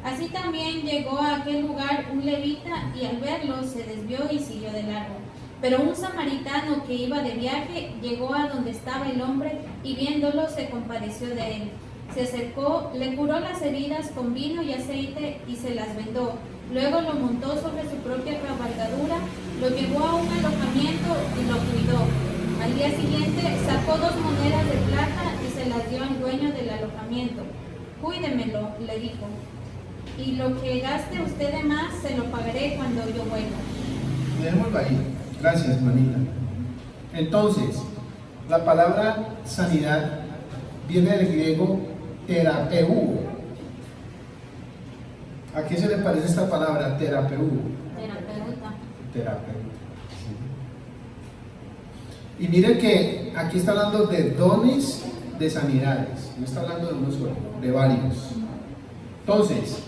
Así también llegó a aquel lugar un levita y al verlo se desvió y siguió de largo. Pero un samaritano que iba de viaje llegó a donde estaba el hombre y viéndolo se compadeció de él. Se acercó, le curó las heridas con vino y aceite y se las vendó. Luego lo montó sobre su propia cabalgadura, lo llevó a un alojamiento y lo cuidó. Al día siguiente sacó 2 monedas de plata y se las dio al dueño del alojamiento. Cuídemelo, le dijo, y lo que gaste usted de más se lo pagaré cuando yo vuelva. Dejémoslo ahí. Gracias, hermanita. Entonces, la palabra sanidad viene del griego terapeu. ¿A qué se le parece esta palabra, terapeu? Terapeuta. Terapeuta. Sí. Y mire que aquí está hablando de dones de sanidades, no está hablando de uno solo, de varios. Entonces,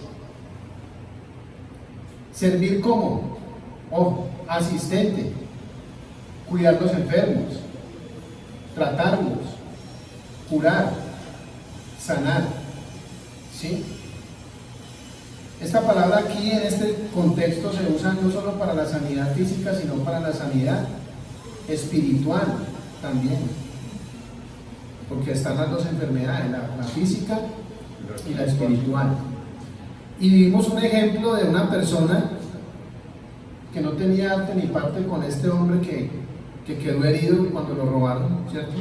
servir como, asistente, cuidar los enfermos, tratarlos, curar, sanar, ¿sí? Esta palabra aquí en este contexto se usa no solo para la sanidad física, sino para la sanidad espiritual también, porque están las 2 enfermedades, la física y la espiritual. Y vimos un ejemplo de una persona que no tenía arte ni parte con este hombre que quedó herido cuando lo robaron, ¿cierto?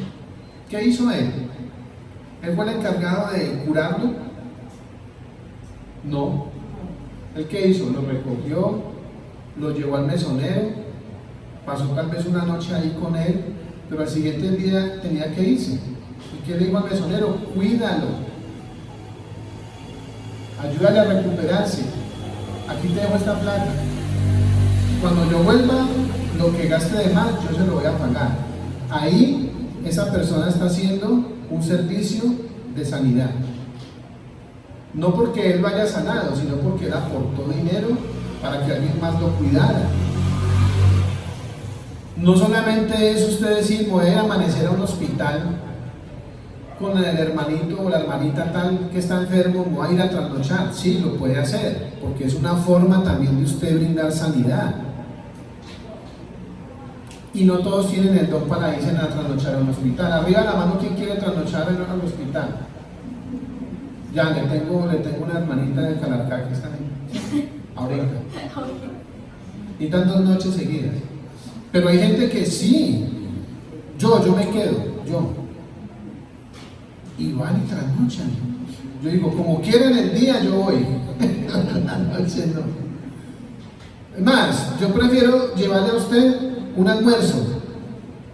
¿Qué hizo él? ¿Él fue el encargado de curarlo? No. ¿Él qué hizo? Lo recogió, lo llevó al mesonero, pasó tal vez una noche ahí con él, pero al siguiente día tenía que irse. ¿Y qué le dijo al mesonero? Cuídalo, ayúdale a recuperarse, aquí te dejo esta plata, cuando yo vuelva, lo que gaste de más, yo se lo voy a pagar. Ahí esa persona está haciendo un servicio de sanidad. No porque él vaya sanado, sino porque él aportó dinero para que alguien más lo cuidara. No solamente es usted decir, voy a amanecer a un hospital con el hermanito o la hermanita tal que está enfermo, voy a ir a trasnochar. Sí, lo puede hacer, porque es una forma también de usted brindar sanidad. Y no todos tienen el don para irse a trasnochar a un hospital. Arriba la mano, ¿quién quiere trasnochar al hospital? Ya, le tengo una hermanita de Calarcá que está ahí, ahorita. Y tantas noches seguidas. Pero hay gente que sí, yo me quedo, y van y trasnochan. Yo digo, como quieren el día, yo voy. La noche no. Es más, yo prefiero llevarle a usted un almuerzo,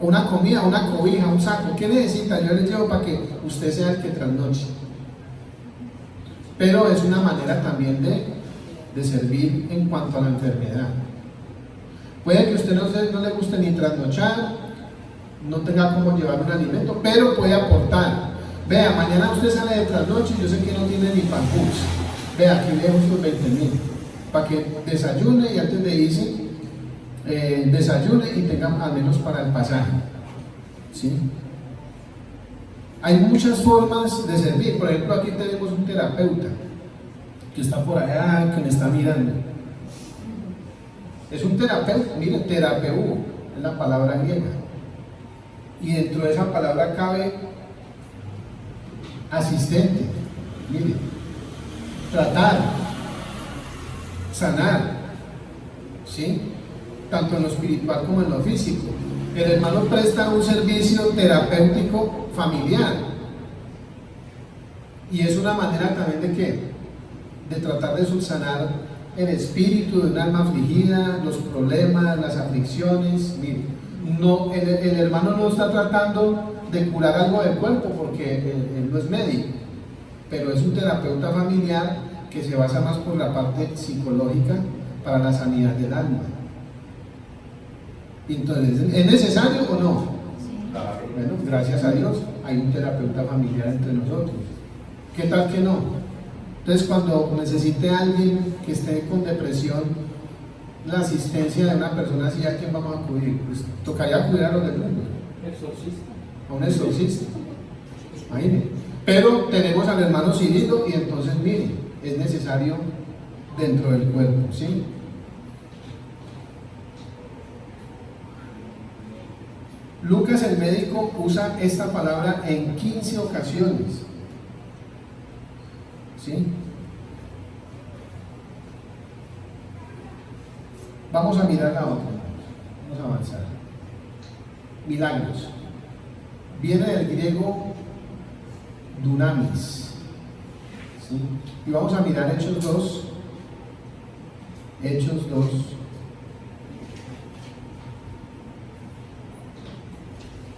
una comida, una cobija, un saco. ¿Qué necesita? Yo le llevo para que usted sea el que trasnoche. Pero es una manera también de servir en cuanto a la enfermedad. Puede que a usted no le guste ni trasnochar, no tenga cómo llevar un alimento, pero puede aportar. Vea, mañana usted sale de trasnoche y yo sé que no tiene ni pancús. Vea, aquí le dejo estos 20.000 para que desayune y antes de irse, desayune y tenga al menos para el pasaje. ¿Sí? Hay muchas formas de servir. Por ejemplo, aquí tenemos un terapeuta que está por allá, que me está mirando. Es un terapeuta, mire, terapeu es la palabra griega. Y dentro de esa palabra cabe asistente, mire, tratar, sanar, ¿sí? Tanto en lo espiritual como en lo físico. El hermano presta un servicio terapéutico familiar, Y es una manera también de ¿qué? De tratar de subsanar el espíritu de un alma afligida, los problemas, las aflicciones. Mire, no, el hermano no está tratando de curar algo del cuerpo porque él no es médico, pero es un terapeuta familiar que se basa más por la parte psicológica para la sanidad del alma. Entonces, ¿es necesario o no? Claro. Bueno, gracias a Dios hay un terapeuta familiar entre nosotros. ¿Qué tal que no? Entonces, cuando necesite alguien que esté con depresión, la asistencia de una persona así, ¿a quién vamos a acudir? Pues tocaría acudir a los del mundo, Exorcista. a un exorcista. Imagínense. Pero tenemos al hermano Cirilo y entonces, miren, es necesario dentro del cuerpo, ¿sí? Lucas el médico usa esta palabra en 15 ocasiones, ¿sí? Vamos a mirar la otra, vamos a avanzar. Milagros. Viene del griego dunamis, ¿sí? Y vamos a mirar Hechos 2,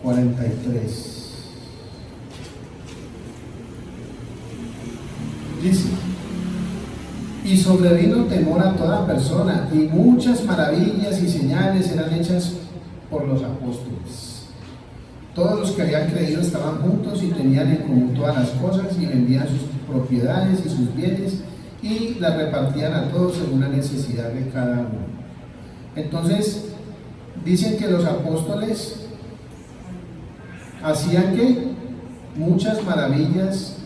43. Dice: y sobrevino temor a toda persona, y muchas maravillas y señales eran hechas por los apóstoles. Todos los que habían creído estaban juntos y tenían en común todas las cosas, y vendían sus propiedades y sus bienes, y las repartían a todos según la necesidad de cada uno. Entonces, dicen que los apóstoles hacían que muchas maravillas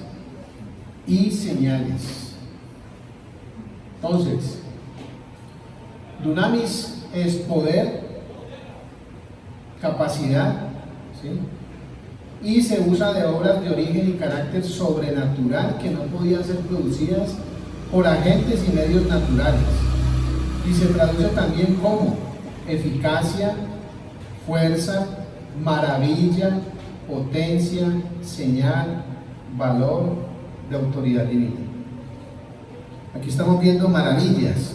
y señales. Entonces, dunamis es poder, capacidad, ¿sí? Y se usa de obras de origen y carácter sobrenatural que no podían ser producidas por agentes y medios naturales. Y se traduce también como eficacia, fuerza, maravilla, potencia, señal, valor de autoridad divina. Aquí estamos viendo maravillas,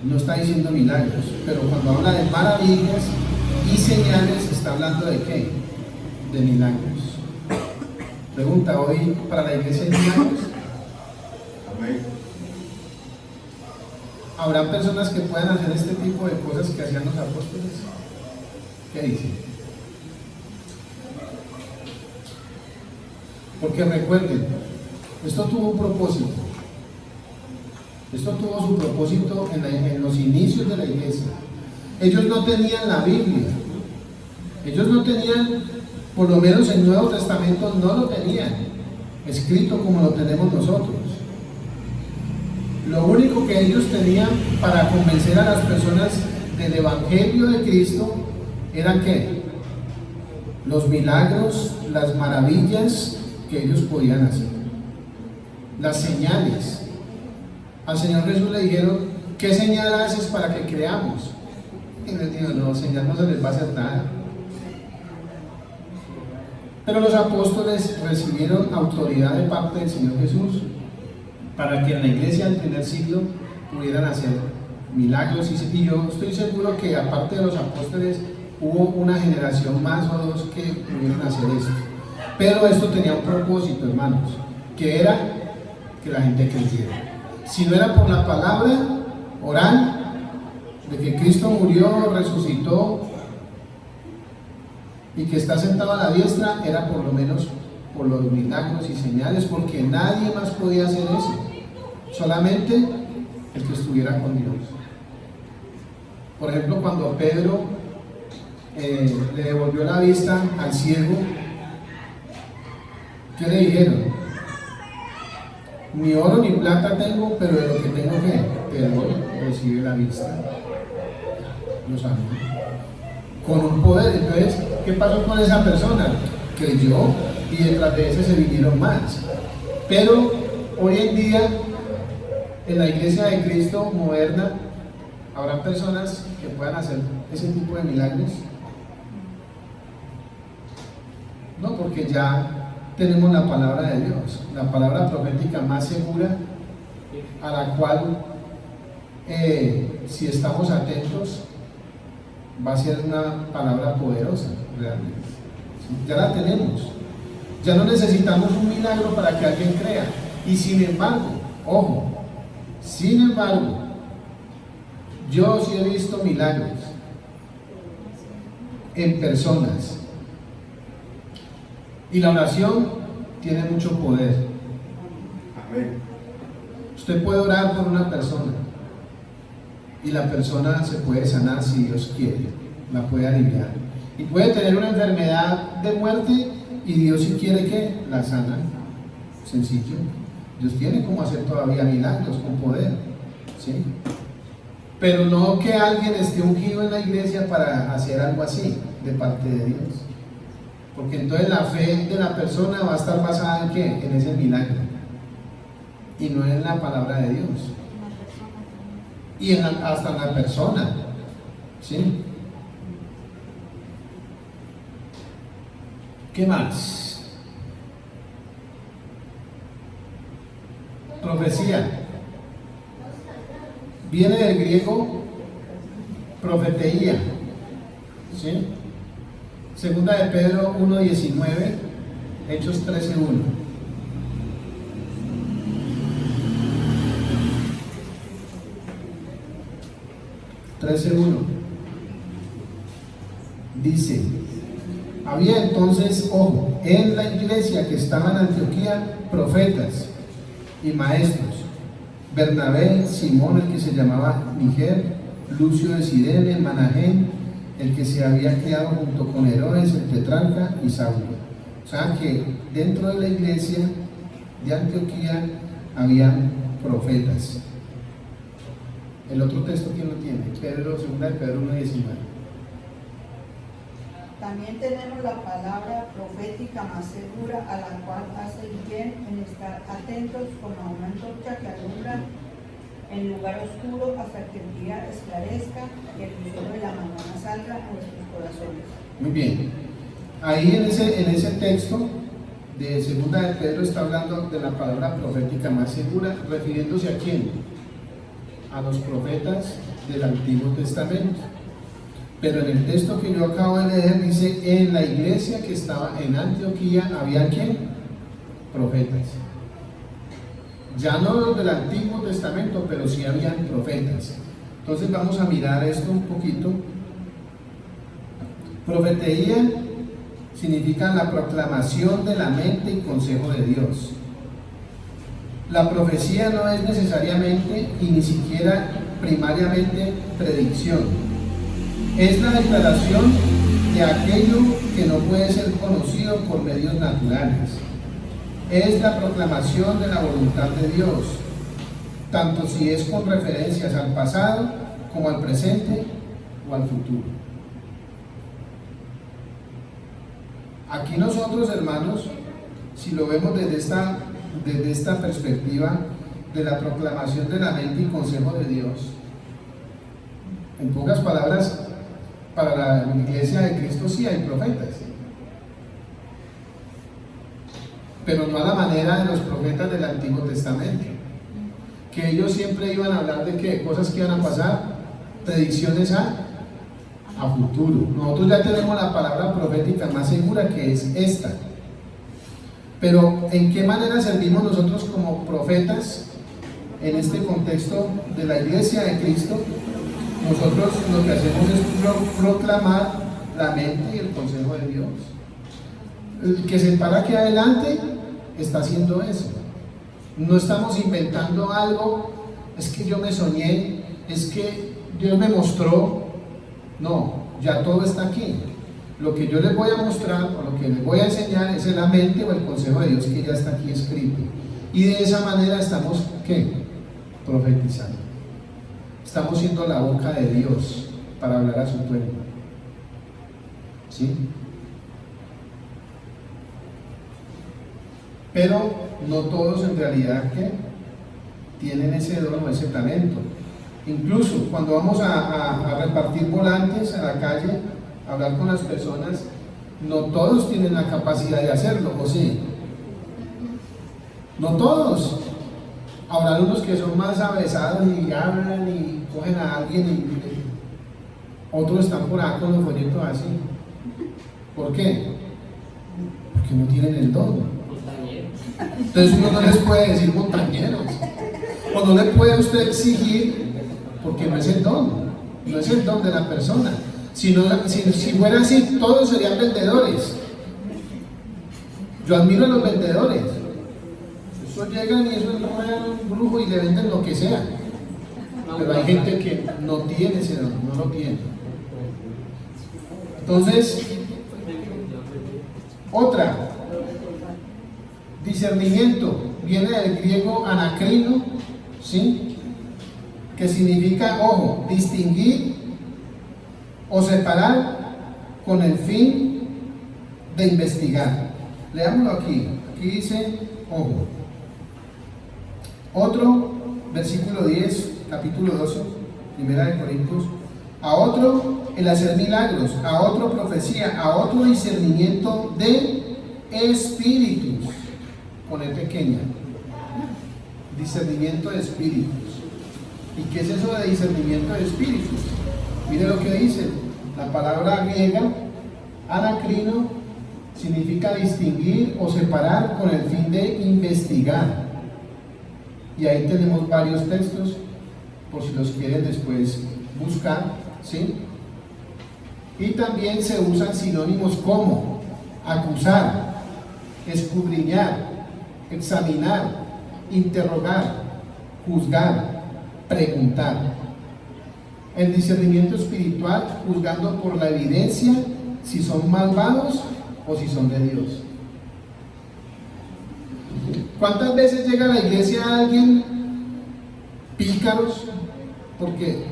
no está diciendo milagros, pero cuando habla de maravillas y señales está hablando de ¿qué? De milagros. Pregunta: ¿hoy para la iglesia hay milagros? Amén. ¿Habrán personas que puedan hacer este tipo de cosas que hacían los apóstoles? ¿Qué dicen? Porque recuerden, esto tuvo un propósito. Esto tuvo su propósito en los inicios de la iglesia. Ellos no tenían la Biblia. Ellos no tenían, por lo menos el Nuevo Testamento no lo tenían escrito como lo tenemos nosotros. Lo único que ellos tenían para convencer a las personas del Evangelio de Cristo eran ¿qué? Los milagros, las maravillas que ellos podían hacer, las señales. Al Señor Jesús le dijeron: ¿qué señal haces para que creamos? Y les dijo: no, señal no se les va a hacer nada. Pero los apóstoles recibieron autoridad de parte del Señor Jesús para que en la iglesia del primer siglo pudieran hacer milagros. Y yo estoy seguro que aparte de los apóstoles hubo una generación más o dos que pudieron hacer esto. Pero esto tenía un propósito, hermanos, que era que la gente creyera. Si no era por la palabra oral de que Cristo murió, resucitó y que está sentado a la diestra, era por lo menos por los milagros y señales, porque nadie más podía hacer eso, solamente el que estuviera con Dios. Por ejemplo, cuando Pedro le devolvió la vista al ciego, ¿qué le dijeron? Ni oro ni plata tengo, pero de lo que tengo que te doy, recibe la vista. Lo sanó con un poder. Entonces, ¿qué pasó con esa persona? Creyó, y detrás de ese se vinieron más. Pero hoy en día, en la iglesia de Cristo moderna, ¿habrá personas que puedan hacer ese tipo de milagros? No, porque ya tenemos la palabra de Dios, la palabra profética más segura, a la cual, si estamos atentos, va a ser una palabra poderosa realmente. ¿Sí? Ya la tenemos, ya no necesitamos un milagro para que alguien crea. Y sin embargo, ojo, sin embargo, yo sí he visto milagros en personas, y la oración tiene mucho poder. Amén. Usted puede orar por una persona y la persona se puede sanar si Dios quiere, la puede aliviar. Y puede tener una enfermedad de muerte y Dios, si quiere, que la sana. Sencillo. Dios tiene como hacer todavía milagros con poder, ¿sí? Pero no que alguien esté ungido en la iglesia para hacer algo así de parte de Dios, porque entonces la fe de la persona va a estar basada en ¿qué? En ese milagro, y no en la palabra de Dios, y hasta en la persona, ¿sí? ¿Qué más? Profecía. Viene del griego profeteía, ¿sí? Segunda de Pedro 1:19, Hechos 13:1. Dice: había entonces, ojo, en la iglesia que estaba en Antioquía, profetas y maestros: Bernabé, Simón, el que se llamaba Niger, Lucio de Cirene, Manahén, el que se había criado junto con Herodes, el tetrarca, y Saulo. O sea que dentro de la iglesia de Antioquía habían profetas. El otro texto, ¿quién lo tiene? Pedro, segunda de Pedro 1:19. También tenemos la palabra profética más segura, a la cual hace bien en estar atentos como a una antorcha que alumbra en lugar oscuro hasta que el día esclarezca y el lucero de la mañana salga a nuestros corazones. Muy bien. Ahí en ese texto de segunda de Pedro está hablando de la palabra profética más segura, refiriéndose ¿a quién? A los profetas del Antiguo Testamento. Pero en el texto que yo acabo de leer dice: en la iglesia que estaba en Antioquía había ¿quién? Profetas. Ya no los del Antiguo Testamento, pero sí habían profetas. Entonces vamos a mirar esto un poquito. Profeteía significa la proclamación de la mente y consejo de Dios. La profecía no es necesariamente y ni siquiera primariamente predicción. Es la declaración de aquello que no puede ser conocido por medios naturales. Es la proclamación de la voluntad de Dios, tanto si es con referencias al pasado como al presente o al futuro. Aquí nosotros, hermanos, si lo vemos desde esta perspectiva de la proclamación de la mente y consejo de Dios, en pocas palabras, para la iglesia de Cristo sí hay profetas, pero no a la manera de los profetas del Antiguo Testamento, que ellos siempre iban a hablar de qué, cosas que iban a pasar, predicciones a futuro. Nosotros ya tenemos la palabra profética más segura, que es esta. Pero ¿en qué manera servimos nosotros como profetas en este contexto de la iglesia de Cristo? Nosotros lo que hacemos es proclamar la mente y el consejo de Dios. El que se para aquí adelante está haciendo eso. No estamos inventando algo, es que yo me soñé, es que Dios me mostró. No, ya todo está aquí. Lo que yo les voy a mostrar o lo que les voy a enseñar es la mente o el consejo de Dios que ya está aquí escrito. Y de esa manera estamos, ¿qué? Profetizando. Estamos siendo la boca de Dios para hablar a su pueblo. ¿Sí? Pero no todos en realidad ¿qué? Tienen ese don o ese talento. Incluso cuando vamos a repartir volantes a la calle, a hablar con las personas, no todos tienen la capacidad de hacerlo, ¿o sí? No todos. Habrá unos que son más avesados y hablan y cogen a alguien y otros están por acá con los folletos así. ¿Por qué? Porque no tienen el don. Entonces uno no les puede decir montañeros. O no le puede usted exigir porque no es el don. No es el don de la persona. Si fuera así, todos serían vendedores. Yo admiro a los vendedores. Eso llegan y eso es un brujo y le venden lo que sea. Pero hay gente que no tiene ese don, no lo tiene. Entonces, otra, discernimiento, viene del griego anacrino, ¿sí? Que significa, ojo, distinguir o separar con el fin de investigar. Leámoslo aquí. Aquí dice, ojo. Otro, versículo 10, capítulo 12, primera de Corintios. A otro, el hacer milagros. A otro, profecía. A otro, discernimiento de espíritus. Con E pequeña. Discernimiento de espíritus. ¿Y qué es eso de discernimiento de espíritus? Mire lo que dice. La palabra griega, anacrino, significa distinguir o separar con el fin de investigar. Y ahí tenemos varios textos, por si los quieren después buscar, ¿sí? Y también se usan sinónimos como acusar, escudriñar, examinar, interrogar, juzgar, preguntar. El discernimiento espiritual, juzgando por la evidencia si son malvados o si son de Dios. ¿Cuántas veces llega a la iglesia alguien pícaros? Porque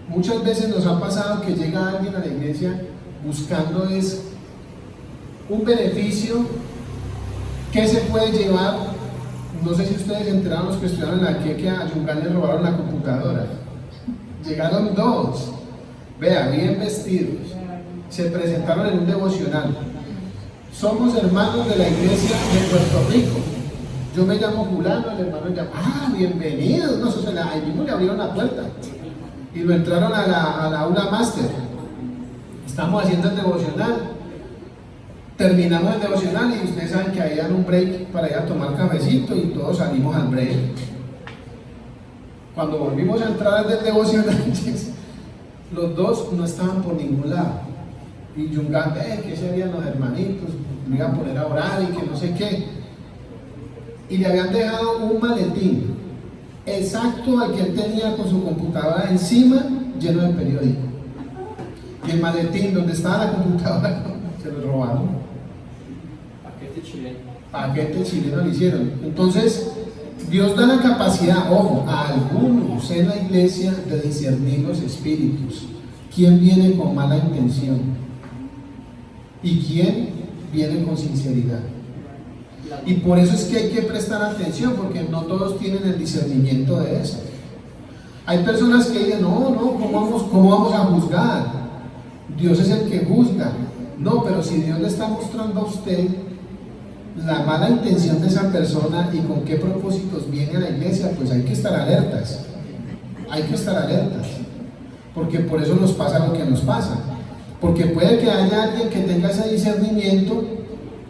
muchas veces nos ha pasado que llega alguien a la iglesia buscando es un beneficio que se puede llevar. No sé si ustedes se enteraron, los que estudiaron en la que a Yungán le robaron la computadora. Llegaron dos, vea, bien vestidos, se presentaron en un devocional. Somos hermanos de la iglesia de Puerto Rico. Yo me llamo Fulano, el hermano llama, bienvenidos. No, ahí mismo le abrieron la puerta y lo entraron a la aula máster. Estamos haciendo el devocional. Terminamos el devocional y ustedes saben que había un break para ir a tomar cafecito y todos salimos al break. Cuando volvimos a entrar del devocional, los dos no estaban por ningún lado. Y Yungán, que serían los hermanitos, me iban a poner a orar y que no sé qué. Y le habían dejado un maletín exacto al que él tenía con su computadora encima, lleno de periódico. Y el maletín donde estaba la computadora se lo robaron. Paquete chileno le hicieron. Entonces, Dios da la capacidad, ojo, a algunos en la iglesia de discernir los espíritus. ¿Quién viene con mala intención? ¿Y quién viene con sinceridad? Y por eso es que hay que prestar atención, porque no todos tienen el discernimiento de eso. Hay personas que dicen, no, ¿cómo vamos a juzgar? Dios es el que juzga. No, pero si Dios le está mostrando a usted la mala intención de esa persona y con qué propósitos viene a la iglesia, pues hay que estar alertas. Hay que estar alertas. Porque por eso nos pasa lo que nos pasa. Porque puede que haya alguien que tenga ese discernimiento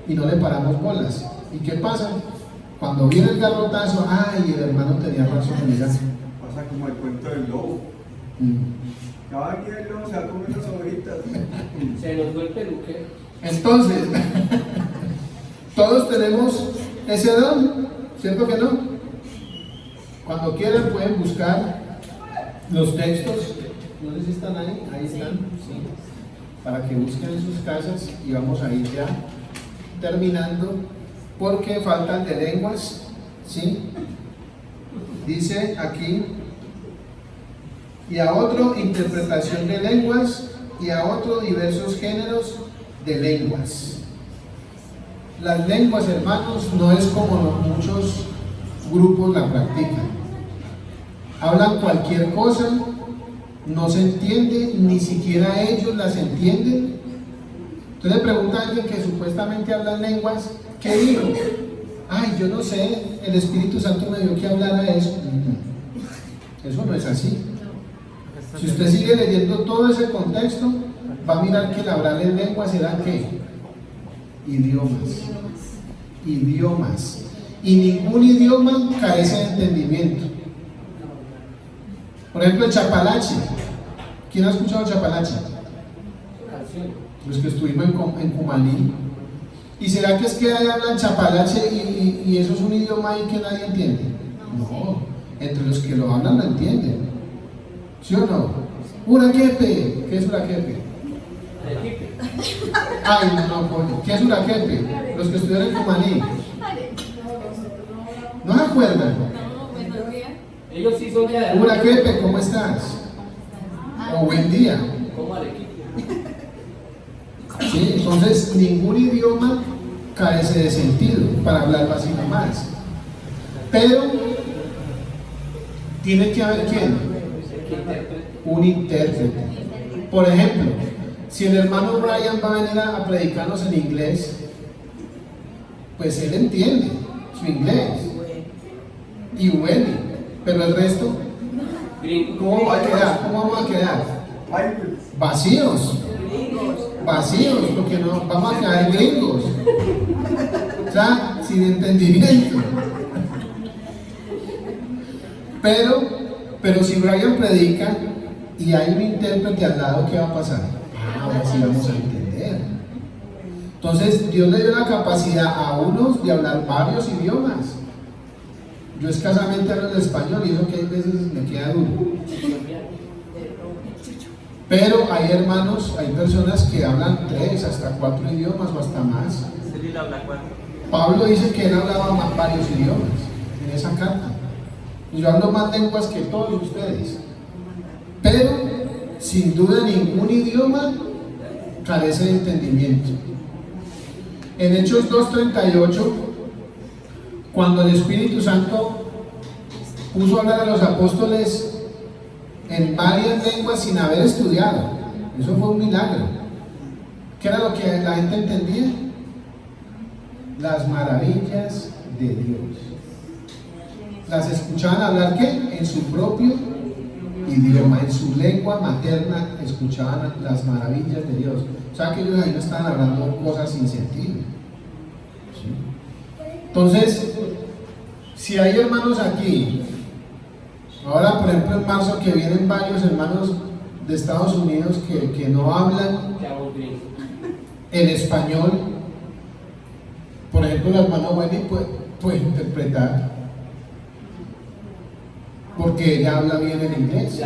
y no le paramos bolas. ¿Y qué pasa? Cuando viene el garrotazo, el hermano tenía razón, mira. Pasa como el cuento del lobo. Cada quien el lobo se va a comer las ovejitas. Se nos fue el peluquero. Entonces, todos tenemos ese don, ¿cierto que no? Cuando quieran pueden buscar los textos. No sé si están ahí están, sí. Para que busquen en sus casas y vamos a ir ya terminando porque faltan de lenguas, ¿sí? Dice aquí, y a otro interpretación de lenguas y a otro diversos géneros de lenguas. Las lenguas, hermanos, no es como muchos grupos la practican. Hablan cualquier cosa, no se entiende, ni siquiera ellos las entienden. Entonces le pregunta a alguien que supuestamente habla lenguas, ¿qué dijo? ay, yo no sé, el Espíritu Santo me dio que hablara eso. Eso no es así. Si usted sigue leyendo todo ese contexto, va a mirar que el hablar en lenguas era ¿qué? Idiomas. Idiomas. Y ningún idioma carece de entendimiento. Por ejemplo, el chapalache. ¿Quién ha escuchado el chapalache? Los que estuvimos en Cumaní. ¿Y será que es que ahí hablan chapalache y eso es un idioma ahí que nadie entiende? No, entre los que lo hablan lo entienden. ¿Sí o no? Uraquepe. ¿Qué es uraquepe? Ay, no, coño. ¿Qué es uraquepe? Los que estudiaron en Cumaní. ¿No se acuerdan? Ellos sí son de Uraquepe, ¿cómo estás? O buen día. como Arequipa. ¿Sí? Entonces, ningún idioma carece de sentido para hablarlo así nomás. Pero, tiene que haber ¿quién? Un intérprete. Por ejemplo, si el hermano Brian va a venir a predicarnos en inglés, pues él entiende su inglés. Y bueno, pero el resto, ¿cómo va a quedar? ¿Cómo vamos a quedar? Vacíos. Vacíos, porque no vamos a quedar gringos. O sea, sin entendimiento. Pero si Brian predica y hay un intérprete al lado, ¿qué va a pasar? Ahora sí vamos a entender. Entonces, Dios le dio la capacidad a unos de hablar varios idiomas. Yo escasamente hablo el español y eso que hay veces me queda duro. Pero hay hermanos, hay personas que hablan 3, hasta 4 idiomas o hasta más. Pablo dice que él hablaba varios idiomas en esa carta. Y yo hablo más lenguas que todos ustedes. Pero, sin duda, ningún idioma carece de entendimiento. En Hechos 2:38, cuando el Espíritu Santo puso a hablar a los apóstoles en varias lenguas sin haber estudiado, eso fue un milagro. ¿Qué era lo que la gente entendía? Las maravillas de Dios. Las escuchaban hablar ¿qué? En su propio idioma, en su lengua materna, escuchaban las maravillas de Dios. O sea que ellos ahí no estaban hablando cosas sin sentido. ¿Sí? Entonces, si hay hermanos aquí, ahora por ejemplo en marzo que vienen varios hermanos de Estados Unidos que no hablan el español, por ejemplo el hermano Wendy puede interpretar, porque ella habla bien el inglés y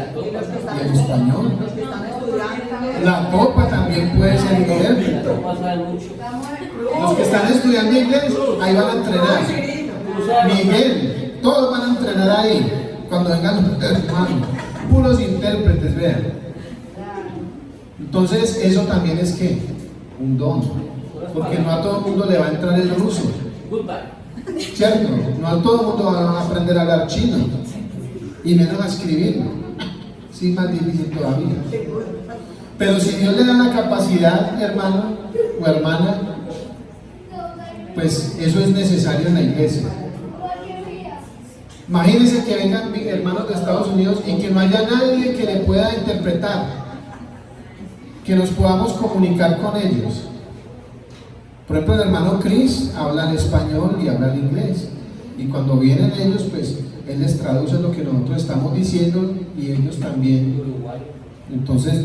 el español. La copa también puede ser intérprete. Los que están estudiando inglés, ahí van a entrenar. Miguel, todos van a entrenar ahí cuando vengan los hermanos. Puros intérpretes, vean. Entonces, eso también es que un don, porque no a todo el mundo le va a entrar el ruso. ¿Cierto? No a todo el mundo va a aprender a hablar chino. Y menos a escribirlo, sí, más difícil todavía. Pero si Dios le da la capacidad, hermano o hermana, pues eso es necesario en la iglesia. Imagínense que vengan hermanos de Estados Unidos y que no haya nadie que le pueda interpretar, que nos podamos comunicar con ellos. Por ejemplo, el hermano Chris habla el español y habla el inglés, y cuando vienen ellos, pues él les traduce lo que nosotros estamos diciendo y ellos también. Entonces,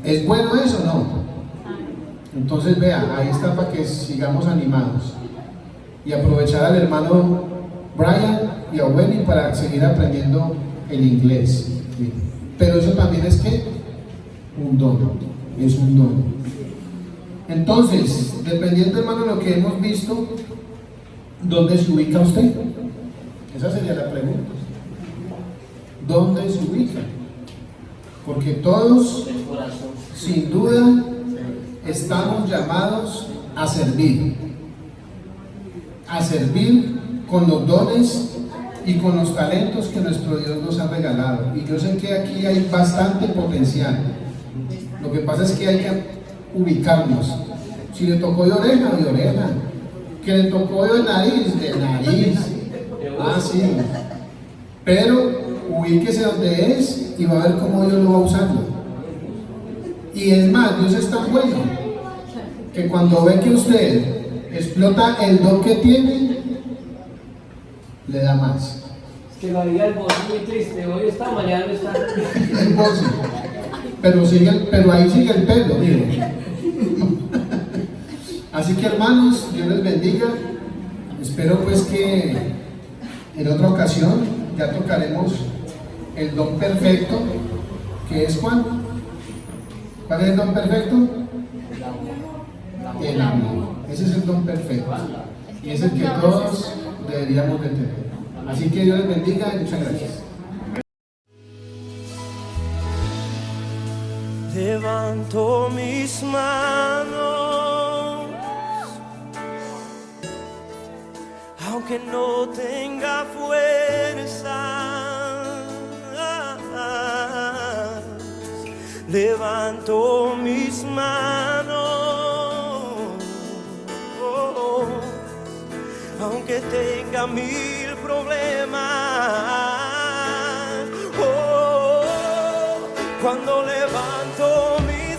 ¿es bueno eso o no? Entonces, vea, ahí está para que sigamos animados y aprovechar al hermano Brian y a Wendy para seguir aprendiendo el inglés. ¿Sí? Pero eso también es que un don, es un don. Entonces, dependiendo, hermano, de lo que hemos visto, ¿dónde se ubica usted? Esa sería la pregunta. ¿Dónde se ubica? Porque todos, sin duda, estamos llamados a servir con los dones y con los talentos que nuestro Dios nos ha regalado. Y yo sé que aquí hay bastante potencial. Lo que pasa es que hay que ubicarnos. Si le tocó de oreja, que le tocó de nariz. Ah, sí. Pero ubíquese donde es y va a ver cómo Dios lo va usando. Y es más, Dios es tan bueno que cuando ve que usted explota el don que tiene, le da más. Es que la vida del boss es muy triste. Hoy está, mañana no está. El bolso. Pero ahí sigue el pelo, mire. Así que hermanos, Dios les bendiga. Espero pues que en otra ocasión ya tocaremos el don perfecto, que es ¿cuál? ¿Cuál es el don perfecto? El amor. Ese es el don perfecto. Y es el que todos deberíamos de tener. Así que Dios les bendiga y muchas gracias. Levanto mis manos, aunque no tenga fuerza. Levanto mis manos, aunque tenga mil problemas. Cuando levanto mis